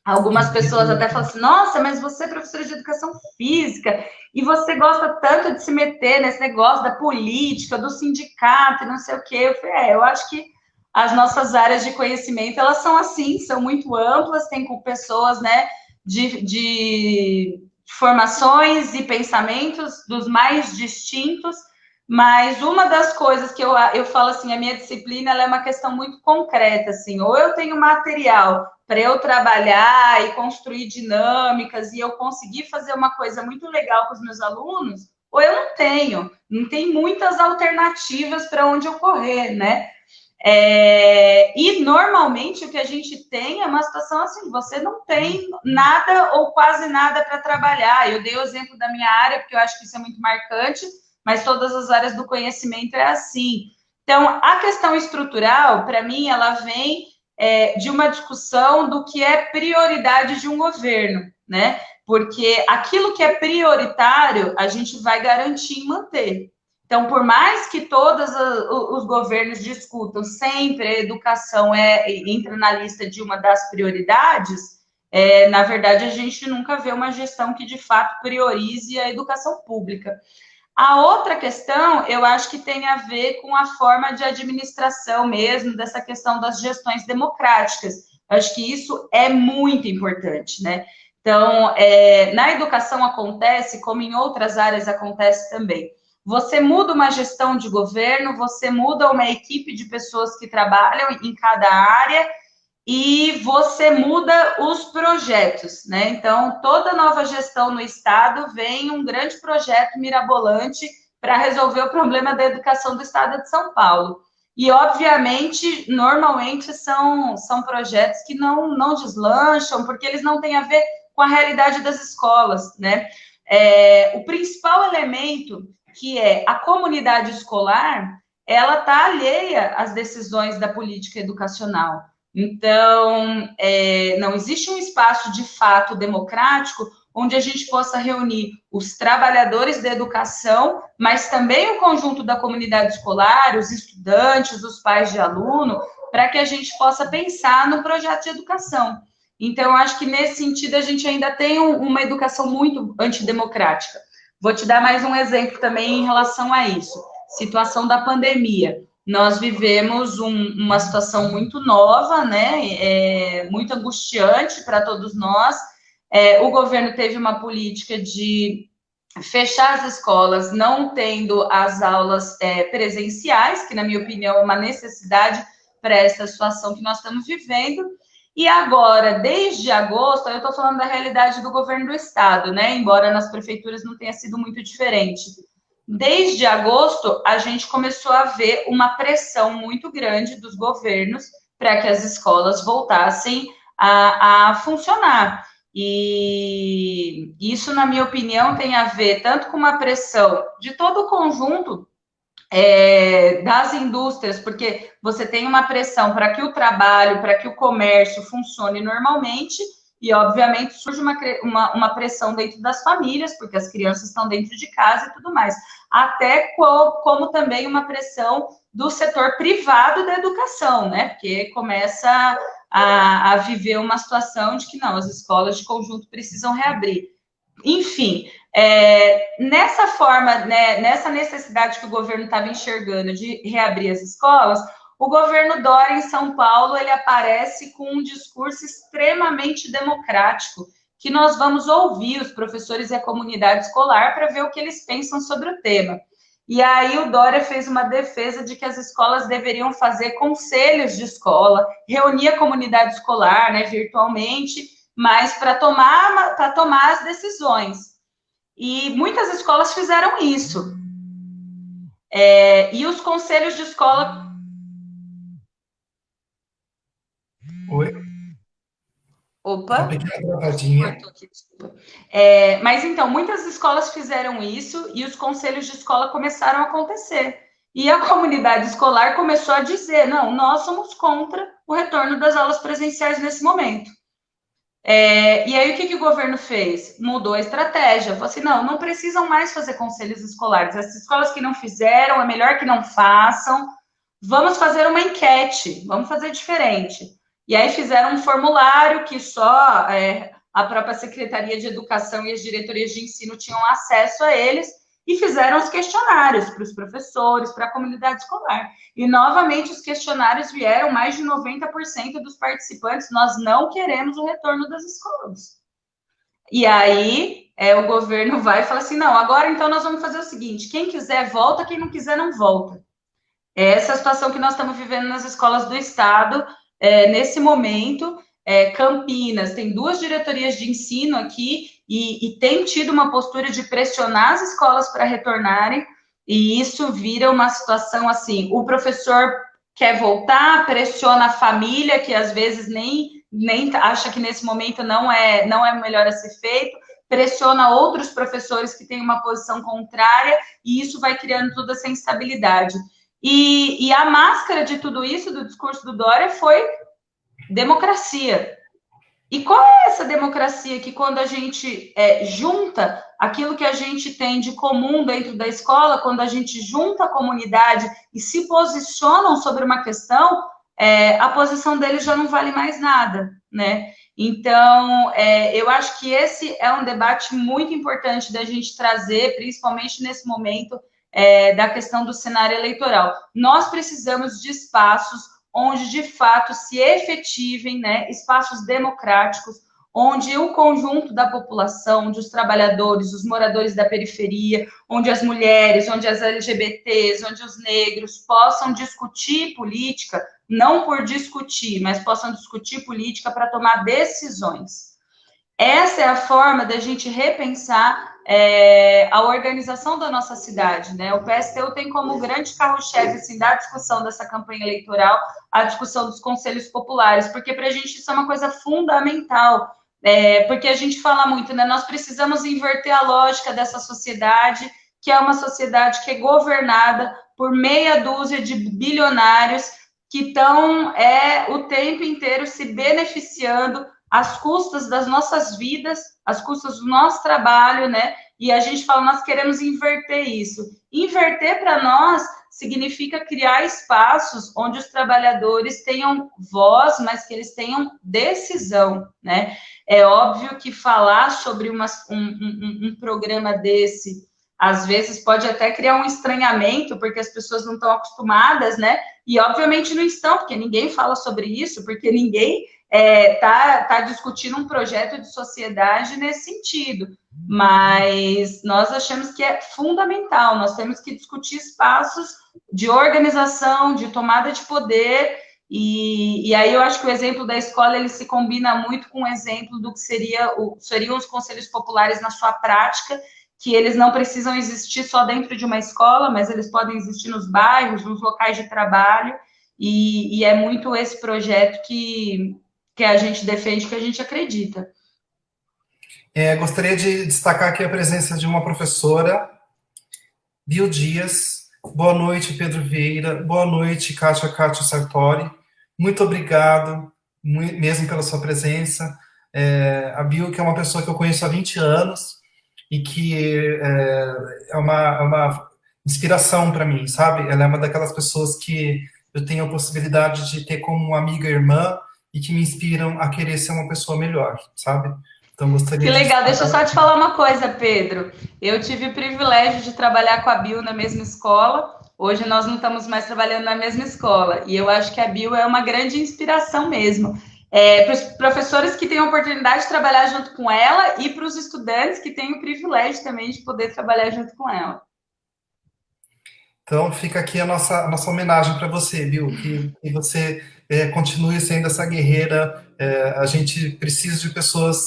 Algumas pessoas até falam assim, nossa, mas você é professora de educação física e você gosta tanto de se meter nesse negócio da política, do sindicato e não sei o quê. Eu falei, eu acho que as nossas áreas de conhecimento, elas são assim, são muito amplas, tem com pessoas, né, de formações e pensamentos dos mais distintos, mas uma das coisas que eu falo assim, a minha disciplina, ela é uma questão muito concreta, assim, ou eu tenho material para eu trabalhar e construir dinâmicas e eu conseguir fazer uma coisa muito legal com os meus alunos, ou eu não tem muitas alternativas para onde eu correr, né? E normalmente o que a gente tem é uma situação assim, você não tem nada ou quase nada para trabalhar. Eu dei o exemplo da minha área, porque eu acho que isso é muito marcante, mas todas as áreas do conhecimento é assim. Então, a questão estrutural, para mim, ela vem de uma discussão do que é prioridade de um governo, né? Porque aquilo que é prioritário, a gente vai garantir em manter. Então, por mais que todos os governos discutam sempre a educação entra na lista de uma das prioridades, na verdade, a gente nunca vê uma gestão que, de fato, priorize a educação pública. A outra questão, eu acho que tem a ver com a forma de administração mesmo, dessa questão das gestões democráticas. Eu acho que isso é muito importante, né? Então, na educação acontece, como em outras áreas acontece também. Você muda uma gestão de governo, você muda uma equipe de pessoas que trabalham em cada área, e você muda os projetos, né? Então, toda nova gestão no Estado vem um grande projeto mirabolante para resolver o problema da educação do Estado de São Paulo. E, obviamente, normalmente são projetos que não deslancham, porque eles não têm a ver com a realidade das escolas, né? O principal elemento, que é a comunidade escolar, ela está alheia às decisões da política educacional. Então, não existe um espaço de fato democrático onde a gente possa reunir os trabalhadores da educação, mas também o conjunto da comunidade escolar, os estudantes, os pais de aluno, para que a gente possa pensar no projeto de educação. Então, eu acho que nesse sentido a gente ainda tem uma educação muito antidemocrática. Vou te dar mais um exemplo também em relação a isso. Situação da pandemia. Nós vivemos uma situação muito nova, né? Muito angustiante para todos nós. O governo teve uma política de fechar as escolas, não tendo as aulas presenciais, que, na minha opinião, é uma necessidade para essa situação que nós estamos vivendo. E agora, desde agosto, eu estou falando da realidade do governo do estado, né? Embora nas prefeituras não tenha sido muito diferente. Desde agosto, a gente começou a ver uma pressão muito grande dos governos para que as escolas voltassem a funcionar. E isso, na minha opinião, tem a ver tanto com uma pressão de todo o conjunto das indústrias, porque você tem uma pressão para que o trabalho, para que o comércio funcione normalmente, e obviamente surge uma pressão dentro das famílias, porque as crianças estão dentro de casa e tudo mais, até como também uma pressão do setor privado da educação, né? Porque começa a viver uma situação de que não, as escolas de conjunto precisam reabrir. Enfim, nessa forma, né, nessa necessidade que o governo estava enxergando de reabrir as escolas, o governo Dória, em São Paulo, ele aparece com um discurso extremamente democrático, que nós vamos ouvir os professores e a comunidade escolar para ver o que eles pensam sobre o tema. E aí o Dória fez uma defesa de que as escolas deveriam fazer conselhos de escola, reunir a comunidade escolar, né, virtualmente, mas para tomar as decisões. E muitas escolas fizeram isso. E os conselhos de escola... Oi? Uma Opa, pequena travadinha. cortou aqui, desculpa. Mas então, muitas escolas fizeram isso e os conselhos de escola começaram a acontecer. E a comunidade escolar começou a dizer: não, nós somos contra o retorno das aulas presenciais nesse momento. E aí, o que o governo fez? Mudou a estratégia. Falou assim: não, não precisam mais fazer conselhos escolares. As escolas que não fizeram, é melhor que não façam. Vamos fazer uma enquete, vamos fazer diferente. E aí fizeram um formulário que só a própria Secretaria de Educação e as diretorias de ensino tinham acesso a eles, e fizeram os questionários para os professores, para a comunidade escolar. E, novamente, os questionários vieram, mais de 90% dos participantes: nós não queremos o retorno das escolas. E aí, o governo vai e fala assim: não, agora então nós vamos fazer o seguinte: quem quiser volta, quem não quiser não volta. Essa é a situação que nós estamos vivendo nas escolas do Estado, nesse momento. Campinas tem 2 diretorias de ensino aqui e tem tido uma postura de pressionar as escolas para retornarem, e isso vira uma situação assim: o professor quer voltar, pressiona a família, que às vezes nem acha que nesse momento não é o melhor a ser feito, pressiona outros professores que têm uma posição contrária, e isso vai criando toda essa instabilidade. E a máscara de tudo isso, do discurso do Dória, foi democracia. E qual é essa democracia que, quando a gente junta aquilo que a gente tem de comum dentro da escola, quando a gente junta a comunidade e se posicionam sobre uma questão, a posição deles já não vale mais nada, né? Então, eu acho que esse é um debate muito importante da gente trazer, principalmente nesse momento da questão do cenário eleitoral. Nós precisamos de espaços onde, de fato, se efetivem, né, espaços democráticos, onde o conjunto da população, onde os trabalhadores, os moradores da periferia, onde as mulheres, onde as LGBTs, onde os negros possam discutir política, não por discutir, mas possam discutir política para tomar decisões. Essa é a forma da gente repensar a organização da nossa cidade, né? O PSTU tem como grande carro-chefe, assim, da discussão dessa campanha eleitoral, a discussão dos conselhos populares, porque para a gente isso é uma coisa fundamental, porque a gente fala muito, né? Nós precisamos inverter a lógica dessa sociedade, que é uma sociedade que é governada por meia dúzia de bilionários que estão o tempo inteiro se beneficiando às custas das nossas vidas, às custas do nosso trabalho, né? E a gente fala: nós queremos inverter isso. Inverter, para nós, significa criar espaços onde os trabalhadores tenham voz, mas que eles tenham decisão, né? É óbvio que falar sobre um programa desse, às vezes, pode até criar um estranhamento, porque as pessoas não estão acostumadas, né? E, obviamente, não estão, porque ninguém fala sobre isso, porque ninguém tá discutindo um projeto de sociedade nesse sentido. Mas nós achamos que é fundamental, nós temos que discutir espaços de organização, de tomada de poder, e aí eu acho que o exemplo da escola, ele se combina muito com o exemplo do que seriam os conselhos populares na sua prática, que eles não precisam existir só dentro de uma escola, mas eles podem existir nos bairros, nos locais de trabalho, e é muito esse projeto que a gente defende, que a gente acredita. Gostaria de destacar aqui a presença de uma professora, Bill Dias. Boa noite, Pedro Vieira. Boa noite, Kátia Sartori. Muito obrigado, mesmo pela sua presença. A Bill, que é uma pessoa que eu conheço há 20 anos e que é uma inspiração para mim, sabe? Ela é uma daquelas pessoas que eu tenho a possibilidade de ter como uma amiga irmã e que me inspiram a querer ser uma pessoa melhor, sabe? Então, gostaria. Que legal, deixa eu só te falar uma coisa, Pedro. Eu tive o privilégio de trabalhar com a Bill na mesma escola. Hoje nós não estamos mais trabalhando na mesma escola. E eu acho que a Bill é uma grande inspiração mesmo. Para os professores que têm a oportunidade de trabalhar junto com ela e para os estudantes que têm o privilégio também de poder trabalhar junto com ela. Então, fica aqui a nossa homenagem para você, Bill, que você continue sendo essa guerreira. A gente precisa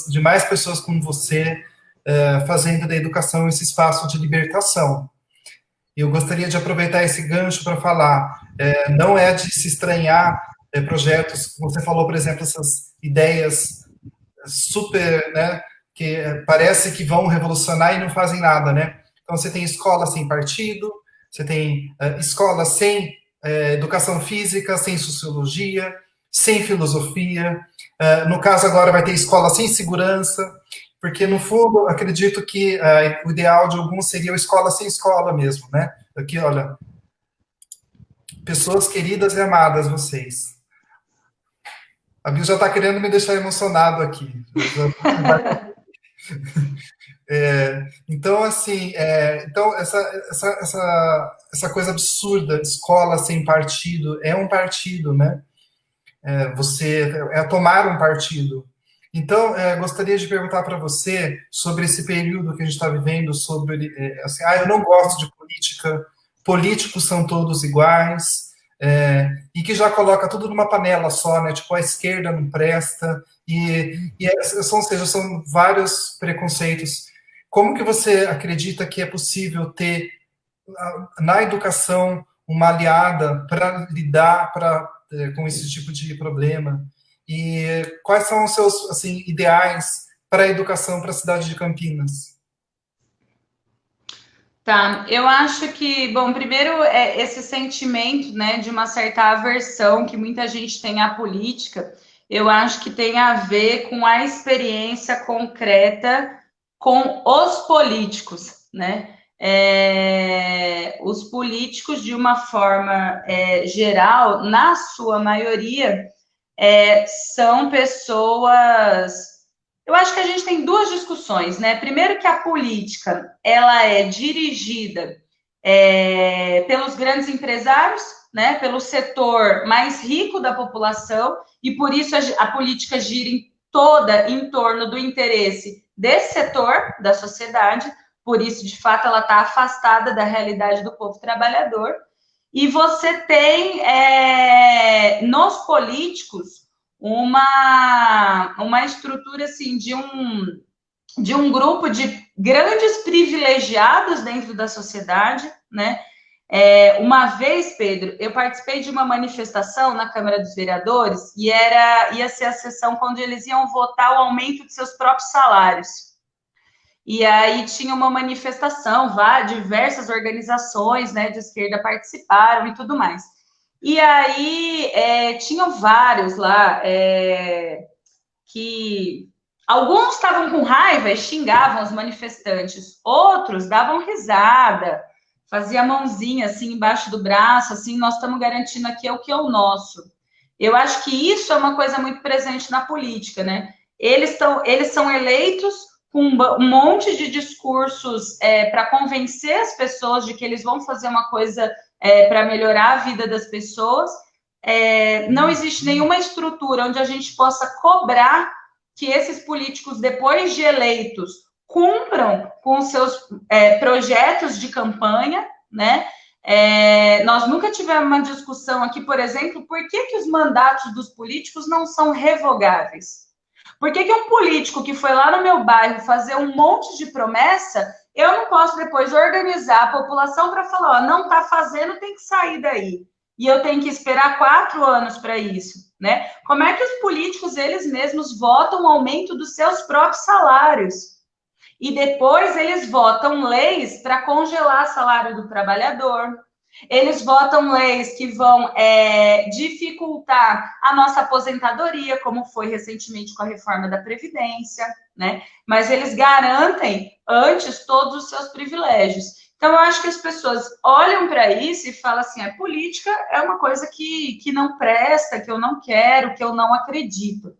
de mais pessoas como você, fazendo da educação esse espaço de libertação. Eu gostaria de aproveitar esse gancho para falar, não é de se estranhar projetos, você falou, por exemplo, essas ideias super, né, que parece que vão revolucionar e não fazem nada, né? Então, você tem escola sem partido, você tem escola sem educação física, sem sociologia, sem filosofia. No caso, agora vai ter escola sem segurança, porque, no fundo, acredito que o ideal de alguns seria a escola sem escola mesmo, né? Aqui, olha, pessoas queridas e amadas, vocês. A Bia já está querendo me deixar emocionado aqui. Então, assim, então essa coisa absurda, escola sem partido, é um partido, né? Você tomar um partido. Então, gostaria de perguntar para você sobre esse período que a gente está vivendo, sobre, assim, eu não gosto de política, políticos são todos iguais, e que já coloca tudo numa panela só, né? Tipo, a esquerda não presta, ou seja, são vários preconceitos. Como que você acredita que é possível ter na educação uma aliada para lidar com esse tipo de problema? E quais são os seus assim, ideais para a educação para a cidade de Campinas? Tá, eu acho que, bom, primeiro esse sentimento, né, de uma certa aversão que muita gente tem à política, eu acho que tem a ver com a experiência concreta com os políticos, né? Os políticos, de uma forma geral, na sua maioria, são pessoas. Eu acho que a gente tem duas discussões, né? Primeiro que a política ela é dirigida pelos grandes empresários, né? Pelo setor mais rico da população, e por isso a política gira toda em torno do interesse desse setor da sociedade, por isso, de fato, ela está afastada da realidade do povo trabalhador. E você tem nos políticos uma estrutura assim de um grupo de grandes privilegiados dentro da sociedade, né? Uma vez, Pedro, eu participei de uma manifestação na Câmara dos Vereadores e ia ser a sessão quando eles iam votar o aumento de seus próprios salários. E aí tinha uma manifestação, diversas organizações, né, de esquerda participaram e tudo mais. E aí tinham vários lá que alguns estavam com raiva e xingavam os manifestantes, outros davam risada, fazia a mãozinha assim embaixo do braço, assim, nós estamos garantindo aqui o que é o nosso. Eu acho que isso é uma coisa muito presente na política, né? Eles são eleitos com um monte de discursos para convencer as pessoas de que eles vão fazer uma coisa para melhorar a vida das pessoas. Não existe nenhuma estrutura onde a gente possa cobrar que esses políticos, depois de eleitos, cumpram com os seus projetos de campanha, né? Nós nunca tivemos uma discussão aqui, por exemplo, por que os mandatos dos políticos não são revogáveis? Por que um político que foi lá no meu bairro fazer um monte de promessa, eu não posso depois organizar a população para falar, não está fazendo, tem que sair daí. E eu tenho que esperar 4 anos para isso, né? Como é que os políticos, eles mesmos, votam o aumento dos seus próprios salários? E depois eles votam leis para congelar o salário do trabalhador. Eles votam leis que vão dificultar a nossa aposentadoria, como foi recentemente com a reforma da Previdência, né? Mas eles garantem antes todos os seus privilégios. Então, eu acho que as pessoas olham para isso e falam assim, a política é uma coisa que não presta, que eu não quero, que eu não acredito.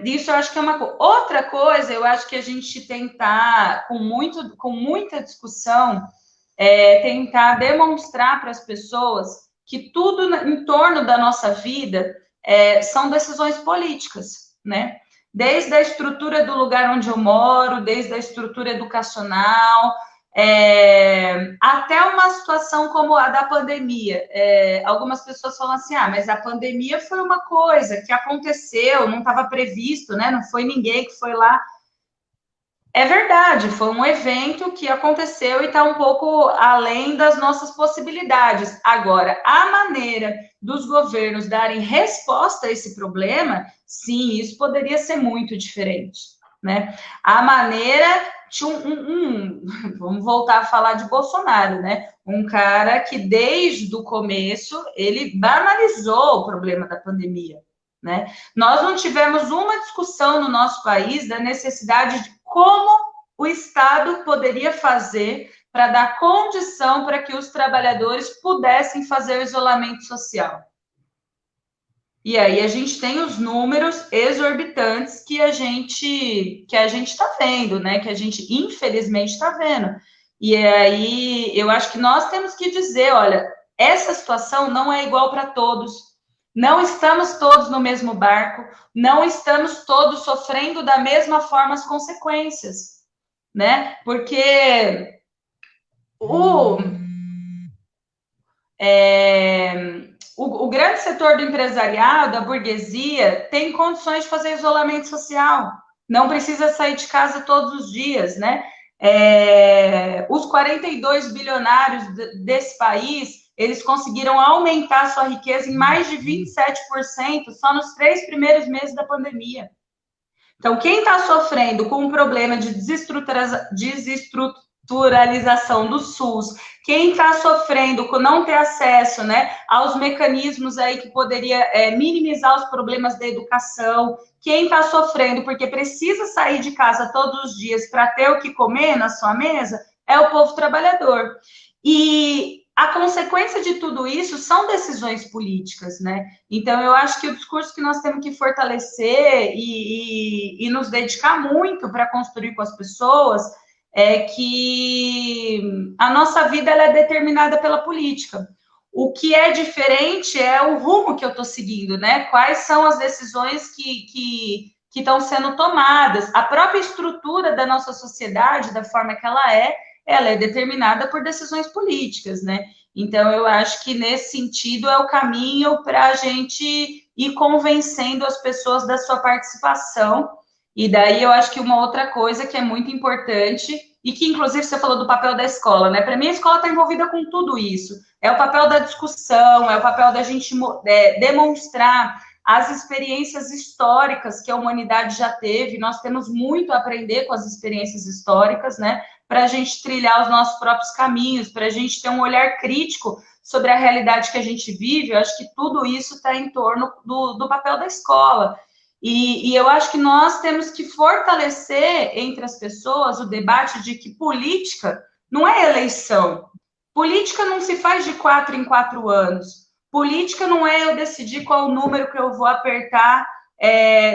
Isso eu acho que é uma coisa. Outra coisa, eu acho que a gente tentar, com muita discussão, tentar demonstrar para as pessoas que tudo em torno da nossa vida são decisões políticas, né? Desde a estrutura do lugar onde eu moro, desde a estrutura educacional, até uma situação como a da pandemia. Algumas pessoas falam assim, mas a pandemia foi uma coisa que aconteceu, não estava previsto, né? Não foi ninguém que foi lá. É verdade, foi um evento que aconteceu e está um pouco além das nossas possibilidades. Agora, a maneira dos governos darem resposta a esse problema, sim, isso poderia ser muito diferente, né? A maneira de vamos voltar a falar de Bolsonaro, né? Um cara que desde o começo ele banalizou o problema da pandemia, né? Nós não tivemos uma discussão no nosso país da necessidade de como o Estado poderia fazer para dar condição para que os trabalhadores pudessem fazer o isolamento social. E aí a gente tem os números exorbitantes que a gente está vendo, né? Que a gente infelizmente está vendo. E aí eu acho que nós temos que dizer, olha, essa situação não é igual para todos. Não estamos todos no mesmo barco, não estamos todos sofrendo da mesma forma as consequências, né? Porque o, o grande setor do empresariado, a burguesia, tem condições de fazer isolamento social, não precisa sair de casa todos os dias, né? Os 42 bilionários desse país, eles conseguiram aumentar sua riqueza em mais de 27% só nos 3 primeiros meses da pandemia. Então, quem está sofrendo com o problema de desestruturalização do SUS, quem está sofrendo com não ter acesso, né, aos mecanismos aí que poderia minimizar os problemas da educação, quem está sofrendo porque precisa sair de casa todos os dias para ter o que comer na sua mesa, é o povo trabalhador. E a consequência de tudo isso são decisões políticas, né? Então, eu acho que o discurso que nós temos que fortalecer e nos dedicar muito para construir com as pessoas é que a nossa vida ela é determinada pela política. O que é diferente é o rumo que eu estou seguindo, né? Quais são as decisões que estão sendo tomadas. A própria estrutura da nossa sociedade, da forma que ela é determinada por decisões políticas, né? Então, eu acho que nesse sentido é o caminho para a gente ir convencendo as pessoas da sua participação. E daí eu acho que uma outra coisa que é muito importante, e que inclusive você falou do papel da escola, né? Para mim, a escola está envolvida com tudo isso. É o papel da discussão, é o papel da gente demonstrar as experiências históricas que a humanidade já teve. Nós temos muito a aprender com as experiências históricas, né? Para a gente trilhar os nossos próprios caminhos, para a gente ter um olhar crítico sobre a realidade que a gente vive. Eu acho que tudo isso está em torno do papel da escola. E eu acho que nós temos que fortalecer entre as pessoas o debate de que política não é eleição. Política não se faz de 4 em 4 anos. Política não é eu decidir qual o número que eu vou apertar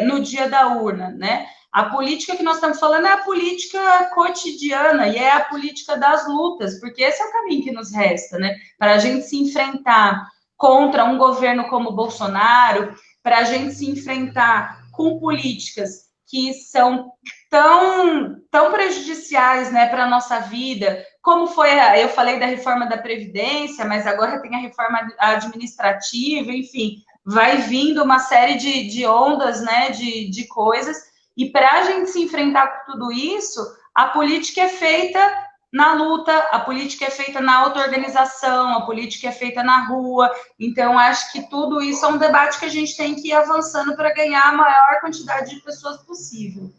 no dia da urna, né? A política que nós estamos falando é a política cotidiana e é a política das lutas, porque esse é o caminho que nos resta, né? Para a gente se enfrentar contra um governo como o Bolsonaro, para a gente se enfrentar com políticas que são tão prejudiciais, né, para a nossa vida, como foi, eu falei da reforma da Previdência, mas agora tem a reforma administrativa, enfim, vai vindo uma série de ondas, né, de coisas, e para a gente se enfrentar com tudo isso, a política é feita na luta, a política é feita na auto-organização, a política é feita na rua. Então, acho que tudo isso é um debate que a gente tem que ir avançando para ganhar a maior quantidade de pessoas possível.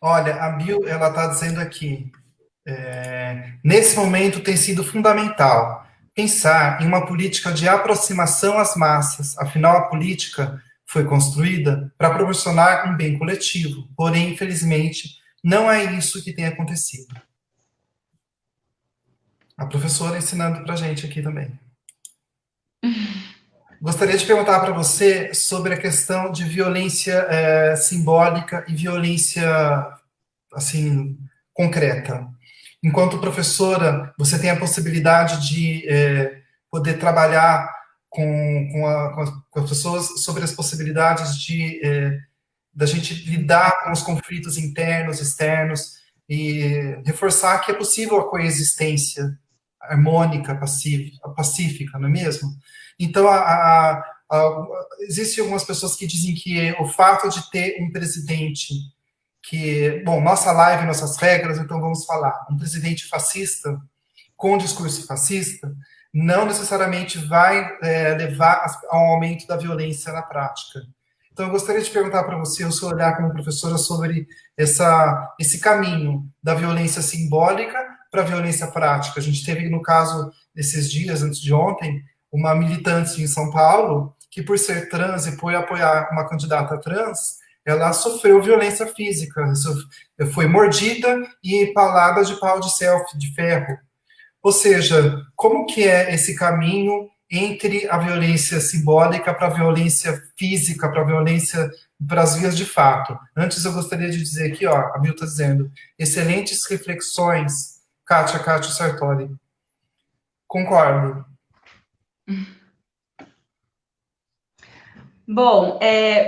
Olha, a Bill, ela está dizendo aqui, nesse momento tem sido fundamental pensar em uma política de aproximação às massas, afinal a política foi construída para proporcionar um bem coletivo, porém, infelizmente, não é isso que tem acontecido. A professora ensinando para a gente aqui também. Gostaria de perguntar para você sobre a questão de violência simbólica e violência, assim, concreta. Enquanto professora, você tem a possibilidade de poder trabalhar com as pessoas sobre as possibilidades da gente lidar com os conflitos internos, externos, e reforçar que é possível a coexistência harmônica, pacífica, não é mesmo? Então, existem algumas pessoas que dizem que o fato de ter um presidente que, bom, nossa live, nossas regras, então vamos falar. Um presidente fascista, com discurso fascista, não necessariamente vai levar a um aumento da violência na prática. Então, eu gostaria de perguntar para você, o seu olhar como professora, sobre esse caminho da violência simbólica para a violência prática. A gente teve, no caso, desses dias, antes de ontem, uma militante em São Paulo, que por ser trans e por apoiar uma candidata trans, ela sofreu violência física, foi mordida e empalada de pau de ferro. Ou seja, como que é esse caminho entre a violência simbólica para a violência física, para a violência para as vias de fato? Antes eu gostaria de dizer aqui, ó, a Mil está dizendo, excelentes reflexões, Kátia Sartori. Concordo. Bom,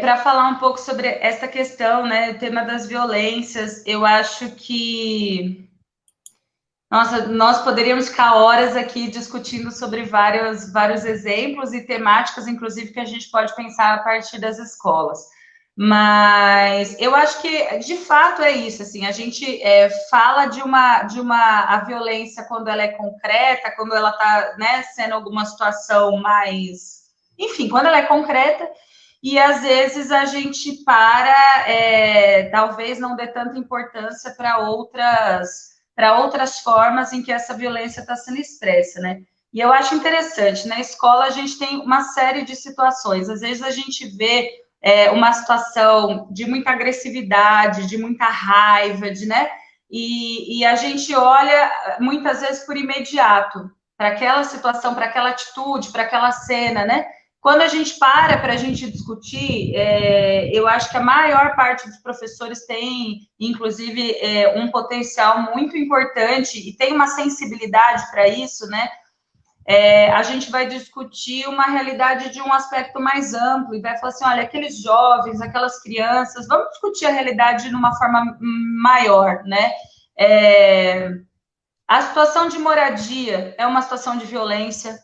para falar um pouco sobre essa questão, né, o tema das violências, eu acho que, nossa, nós poderíamos ficar horas aqui discutindo sobre vários exemplos e temáticas, inclusive, que a gente pode pensar a partir das escolas. Mas eu acho que, de fato, é isso, assim, a gente fala a violência quando ela é concreta, quando ela está, né, sendo alguma situação mais... Enfim, quando ela é concreta, e às vezes a gente talvez não dê tanta importância para outras formas em que essa violência está sendo expressa, né? E eu acho interessante, na escola a gente tem uma série de situações, às vezes a gente vê uma situação de muita agressividade, de muita raiva, né? E a gente olha muitas vezes por imediato para aquela situação, para aquela atitude, para aquela cena, né? Quando a gente para a gente discutir, eu acho que a maior parte dos professores tem, inclusive, um potencial muito importante e tem uma sensibilidade para isso, né? A gente vai discutir uma realidade de um aspecto mais amplo e vai falar assim, olha, aqueles jovens, aquelas crianças, vamos discutir a realidade de uma forma maior, né? A situação de moradia é uma situação de violência,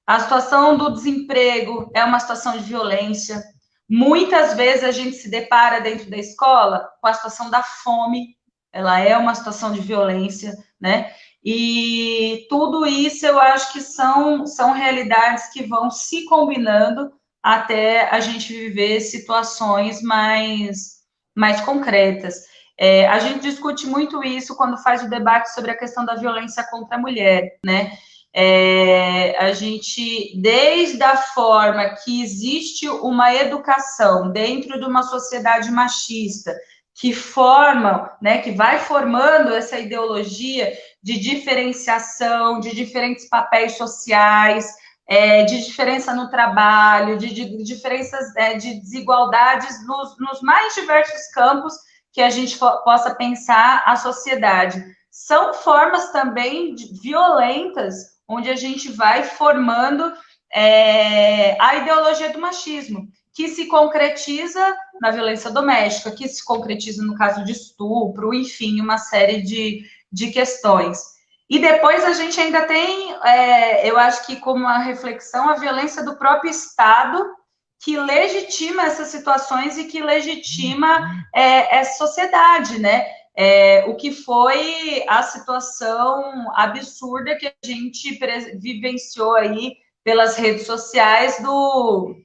a situação do desemprego é uma situação de violência. Muitas vezes a gente se depara dentro da escola com a situação da fome, ela é uma situação de violência, né? E tudo isso eu acho que são realidades que vão se combinando até a gente viver situações mais concretas. A gente discute muito isso quando faz o debate sobre a questão da violência contra a mulher, né? A gente, desde a forma que existe uma educação dentro de uma sociedade machista, que forma, né, que vai formando essa ideologia de diferenciação, de diferentes papéis sociais, de diferença no trabalho, de diferenças, de desigualdades nos mais diversos campos que a gente possa pensar a sociedade. São formas também violentas onde a gente vai formando a ideologia do machismo, que se concretiza na violência doméstica, que se concretiza no caso de estupro, enfim, uma série de questões. E depois a gente ainda tem, eu acho que como uma reflexão, a violência do próprio Estado, que legitima essas situações e que legitima essa sociedade, né? O que foi a situação absurda que a gente vivenciou aí pelas redes sociais do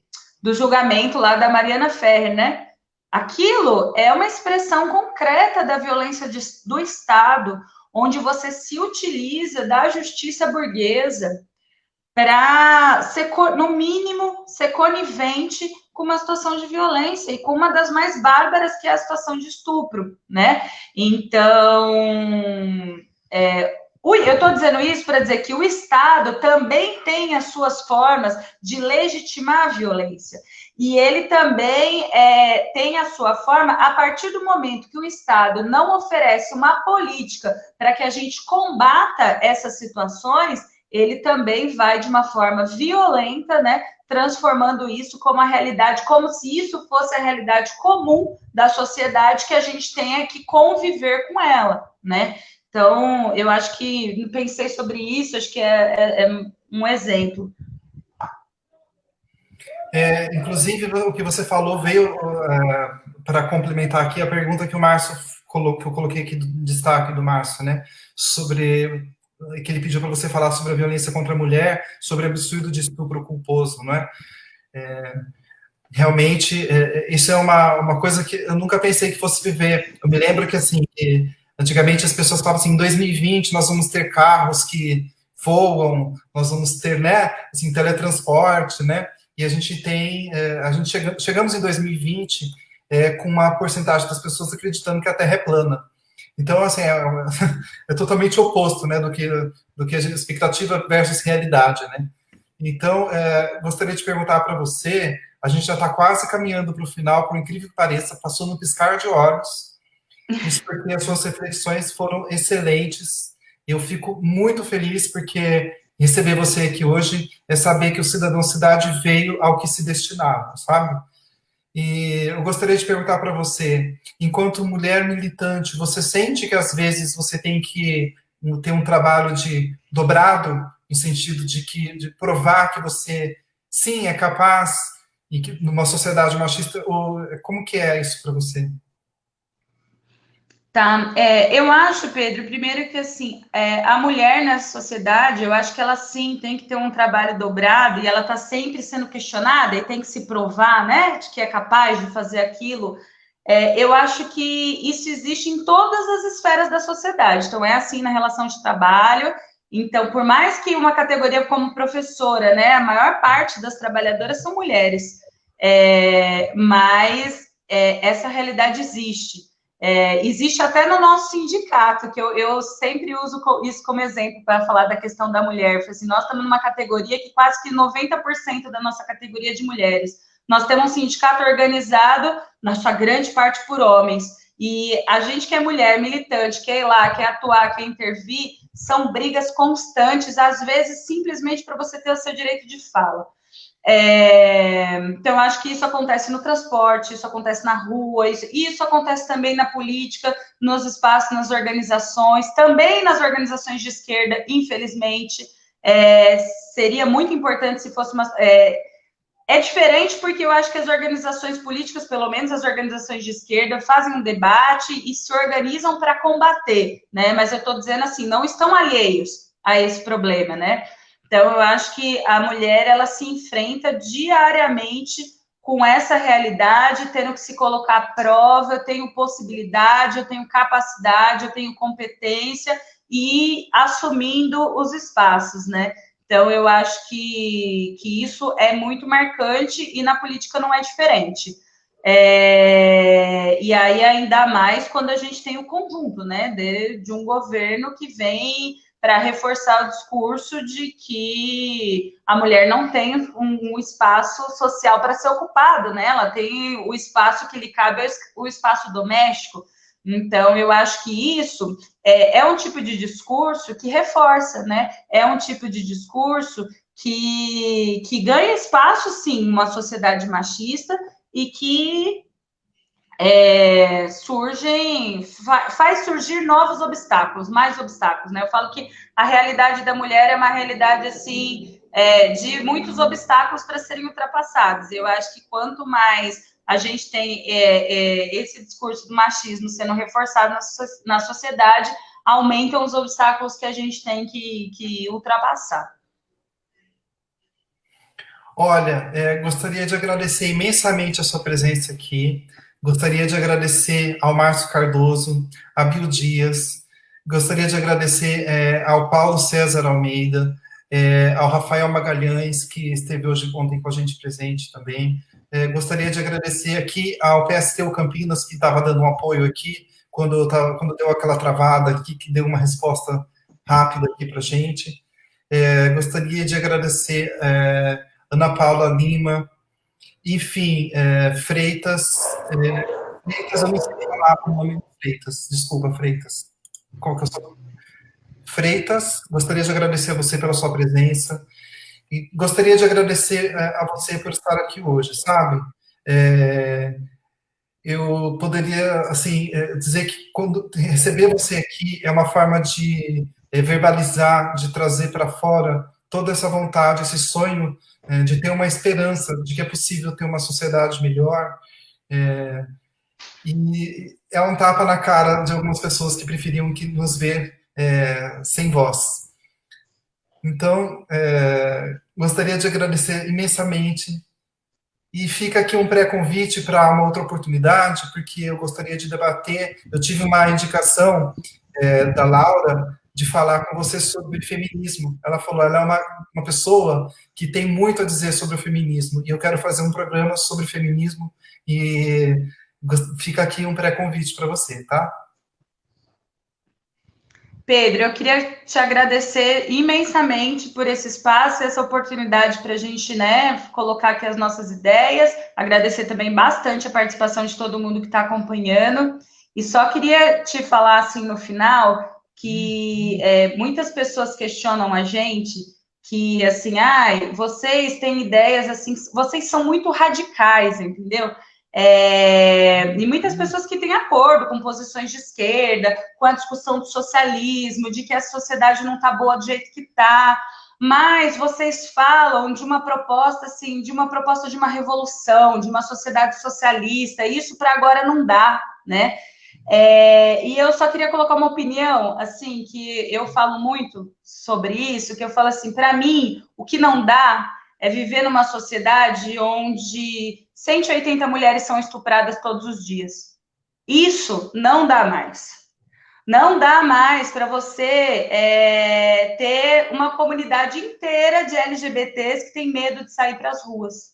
julgamento lá da Mariana Ferrer, né? Aquilo é uma expressão concreta da violência do Estado, onde você se utiliza da justiça burguesa para ser, no mínimo, ser conivente com uma situação de violência e com uma das mais bárbaras, que é a situação de estupro, né? Então, eu estou dizendo isso para dizer que o Estado também tem as suas formas de legitimar a violência. E ele também tem a sua forma, a partir do momento que o Estado não oferece uma política para que a gente combata essas situações, ele também vai de uma forma violenta, né, transformando isso como a realidade, como se isso fosse a realidade comum da sociedade, que a gente tenha que conviver com ela, né? Então, eu acho que pensei sobre isso, acho que é um exemplo. Inclusive, o que você falou veio para complementar aqui a pergunta que o Márcio colocou, que eu coloquei aqui do destaque do Márcio, né? Sobre que ele pediu para você falar sobre a violência contra a mulher, sobre o absurdo de estupro culposo, não é? Realmente, isso é uma coisa que eu nunca pensei que fosse viver. Eu me lembro que, assim, que antigamente as pessoas falavam assim, em 2020 nós vamos ter carros que voam, nós vamos ter, né, assim, teletransporte, né, e a gente tem, chegamos em 2020 com uma porcentagem das pessoas acreditando que a Terra é plana. Então, assim, é totalmente oposto, né, do que a expectativa versus realidade, né. Então, gostaria de perguntar para você, a gente já está quase caminhando para o final, por incrível que pareça, passou no piscar de olhos, isso porque as suas reflexões foram excelentes, eu fico muito feliz porque receber você aqui hoje é saber que o Cidadão Cidade veio ao que se destinava, sabe? E eu gostaria de perguntar para você, enquanto mulher militante, você sente que às vezes você tem que ter um trabalho de dobrado, no sentido de provar que você, sim, é capaz, e que numa sociedade machista, ou, como que é isso para você? Tá, eu acho, Pedro, primeiro que assim, a mulher nessa sociedade, eu acho que ela sim tem que ter um trabalho dobrado e ela está sempre sendo questionada e tem que se provar, né, de que é capaz de fazer aquilo. Eu acho que isso existe em todas as esferas da sociedade. Então, é assim na relação de trabalho. Então, por mais que uma categoria como professora, né, a maior parte das trabalhadoras são mulheres, mas essa realidade existe. Existe até no nosso sindicato, que eu sempre uso isso como exemplo para falar da questão da mulher. Assim, nós estamos numa categoria que quase que 90% da nossa categoria é de mulheres. Nós temos um sindicato organizado, na sua grande parte, por homens. E a gente que é mulher, militante, quer ir lá, quer atuar, quer intervir, são brigas constantes, às vezes simplesmente para você ter o seu direito de fala. Então, acho que isso acontece no transporte, isso acontece na rua, isso acontece também na política, nos espaços, nas organizações, também nas organizações de esquerda, infelizmente. Seria muito importante se fosse uma. É diferente porque eu acho que as organizações políticas, pelo menos as organizações de esquerda, fazem um debate e se organizam para combater, né? Mas eu estou dizendo assim, não estão alheios a esse problema, né? Então, eu acho que a mulher, ela se enfrenta diariamente com essa realidade, tendo que se colocar à prova, eu tenho possibilidade, eu tenho capacidade, eu tenho competência e assumindo os espaços, né? Então, eu acho que isso é muito marcante e na política não é diferente. E aí, ainda mais quando a gente tem o conjunto, né, de um governo que vem para reforçar o discurso de que a mulher não tem um espaço social para ser ocupado, né? Ela tem o espaço que lhe cabe, o espaço doméstico. Então, eu acho que isso é um tipo de discurso que reforça, né? É um tipo de discurso que ganha espaço, sim, numa sociedade machista e que faz surgir novos obstáculos, mais obstáculos, né? Eu falo que a realidade da mulher é uma realidade, assim, de muitos obstáculos para serem ultrapassados. Eu acho que quanto mais a gente tem esse discurso do machismo sendo reforçado na sociedade, aumentam os obstáculos que a gente tem que ultrapassar. Olha, gostaria de agradecer imensamente a sua presença aqui. Gostaria de agradecer ao Márcio Cardoso, a Bill Dias. Gostaria de agradecer ao Paulo César Almeida, ao Rafael Magalhães, que esteve ontem com a gente presente também. Gostaria de agradecer aqui ao PSTU Campinas, que estava dando um apoio aqui, quando deu aquela travada aqui, que deu uma resposta rápida aqui para a gente. Gostaria de agradecer Ana Paula Lima, enfim, Freitas, Freitas, eu não sei falar o nome de Freitas, desculpa, Freitas. Qual que é o seu nome? Freitas, gostaria de agradecer a você pela sua presença e gostaria de agradecer a você por estar aqui hoje, sabe? Eu poderia, assim, dizer que quando receber você aqui é uma forma de verbalizar, de trazer para fora toda essa vontade, esse sonho de ter uma esperança de que é possível ter uma sociedade melhor, E é um tapa na cara de algumas pessoas que preferiam que nos ver sem voz. Então, gostaria de agradecer imensamente. E fica aqui um pré-convite para uma outra oportunidade, porque eu gostaria de debater. Eu tive uma indicação da Laura de falar com você sobre feminismo. Ela falou, ela é uma pessoa que tem muito a dizer sobre o feminismo, e eu quero fazer um programa sobre feminismo, e fica aqui um pré-convite para você, tá? Pedro, eu queria te agradecer imensamente por esse espaço, essa oportunidade para a gente, né, colocar aqui as nossas ideias. Agradecer também bastante a participação de todo mundo que está acompanhando. E só queria te falar assim no final que muitas pessoas questionam a gente que assim, vocês têm ideias assim, vocês são muito radicais, entendeu? E muitas pessoas que têm acordo com posições de esquerda, com a discussão do socialismo, de que a sociedade não está boa do jeito que está, mas vocês falam de uma proposta, assim, de uma revolução, de uma sociedade socialista, isso para agora não dá, né? E eu só queria colocar uma opinião, assim, que eu falo muito sobre isso, que eu falo assim, para mim, o que não dá é viver numa sociedade onde 180 mulheres são estupradas todos os dias. Isso não dá mais. Não dá mais para você ter uma comunidade inteira de LGBTs que tem medo de sair para as ruas.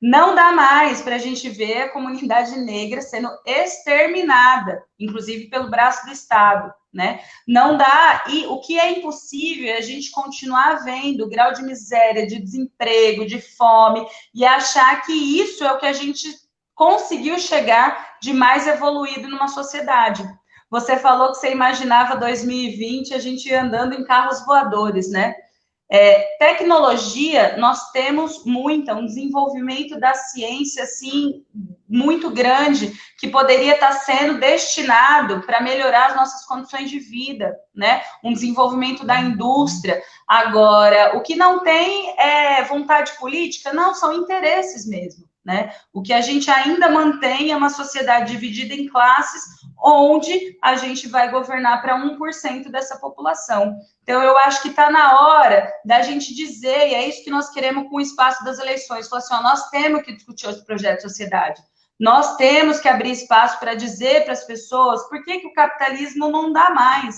Não dá mais para a gente ver a comunidade negra sendo exterminada, inclusive pelo braço do Estado, né? Não dá, e o que é impossível é a gente continuar vendo o grau de miséria, de desemprego, de fome, e achar que isso é o que a gente conseguiu chegar de mais evoluído numa sociedade. Você falou que você imaginava 2020 a gente andando em carros voadores, né? Tecnologia, nós temos muita, um desenvolvimento da ciência, assim, muito grande, que poderia estar sendo destinado para melhorar as nossas condições de vida, né? Um desenvolvimento da indústria. Agora, o que não tem é vontade política? Não, são interesses mesmo, né? O que a gente ainda mantém é uma sociedade dividida em classes, onde a gente vai governar para 1% dessa população. Então, eu acho que está na hora da gente dizer, e é isso que nós queremos com o espaço das eleições, falar assim, nós temos que discutir os projetos de sociedade, nós temos que abrir espaço para dizer para as pessoas por que o capitalismo não dá mais,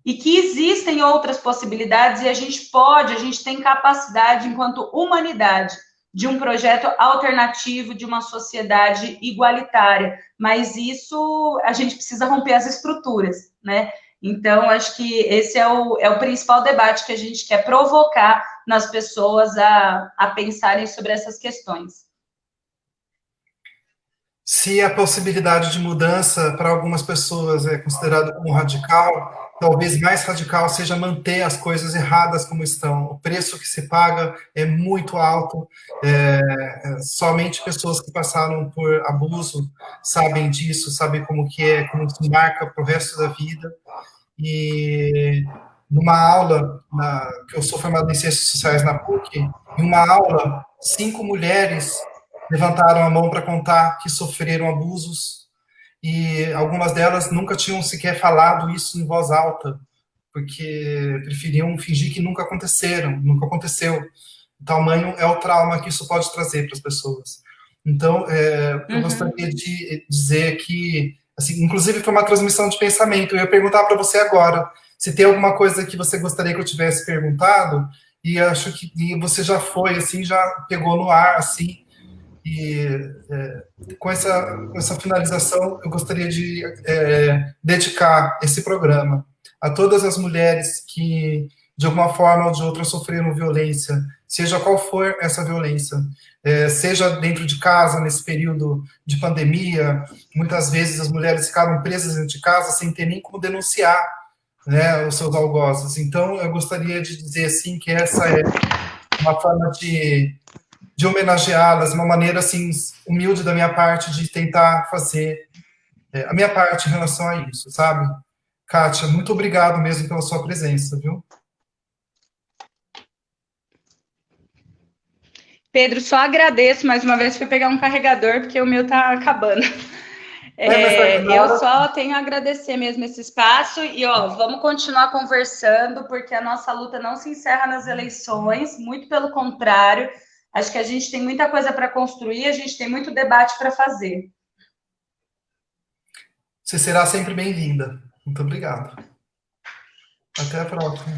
e que existem outras possibilidades, e a gente tem capacidade, enquanto humanidade, de um projeto alternativo, de uma sociedade igualitária, mas isso, a gente precisa romper as estruturas, né? Então, acho que esse é o principal debate que a gente quer provocar nas pessoas a pensarem sobre essas questões. Se a possibilidade de mudança para algumas pessoas é considerada como radical, talvez mais radical seja manter as coisas erradas como estão. O preço que se paga é muito alto. Somente pessoas que passaram por abuso sabem disso, sabem como que é, como se marca para o resto da vida. E numa aula, que eu sou formado em Ciências Sociais na PUC, em uma aula, 5 mulheres levantaram a mão para contar que sofreram abusos, e algumas delas nunca tinham sequer falado isso em voz alta, porque preferiam fingir que nunca aconteceu. O tamanho é o trauma que isso pode trazer para as pessoas. Então, eu gostaria de dizer que, assim, inclusive foi uma transmissão de pensamento. Eu ia perguntar para você agora, se tem alguma coisa que você gostaria que eu tivesse perguntado, e acho que você já foi, assim, já pegou no ar, assim, e com essa finalização, eu gostaria de dedicar esse programa a todas as mulheres que, de alguma forma ou de outra, sofreram violência, seja qual for essa violência, seja dentro de casa, nesse período de pandemia, muitas vezes as mulheres ficaram presas dentro de casa sem ter nem como denunciar, né, os seus algozes. Então, eu gostaria de dizer, assim, que essa é uma forma de homenageá-las, uma maneira, assim, humilde da minha parte de tentar fazer a minha parte em relação a isso, sabe? Kátia, muito obrigado mesmo pela sua presença, viu? Pedro, só agradeço mais uma vez por pegar um carregador, porque o meu tá acabando. Eu só tenho a agradecer mesmo esse espaço e, vamos continuar conversando, porque a nossa luta não se encerra nas eleições, muito pelo contrário, acho que a gente tem muita coisa para construir, a gente tem muito debate para fazer. Você será sempre bem-vinda. Muito obrigado. Até a próxima.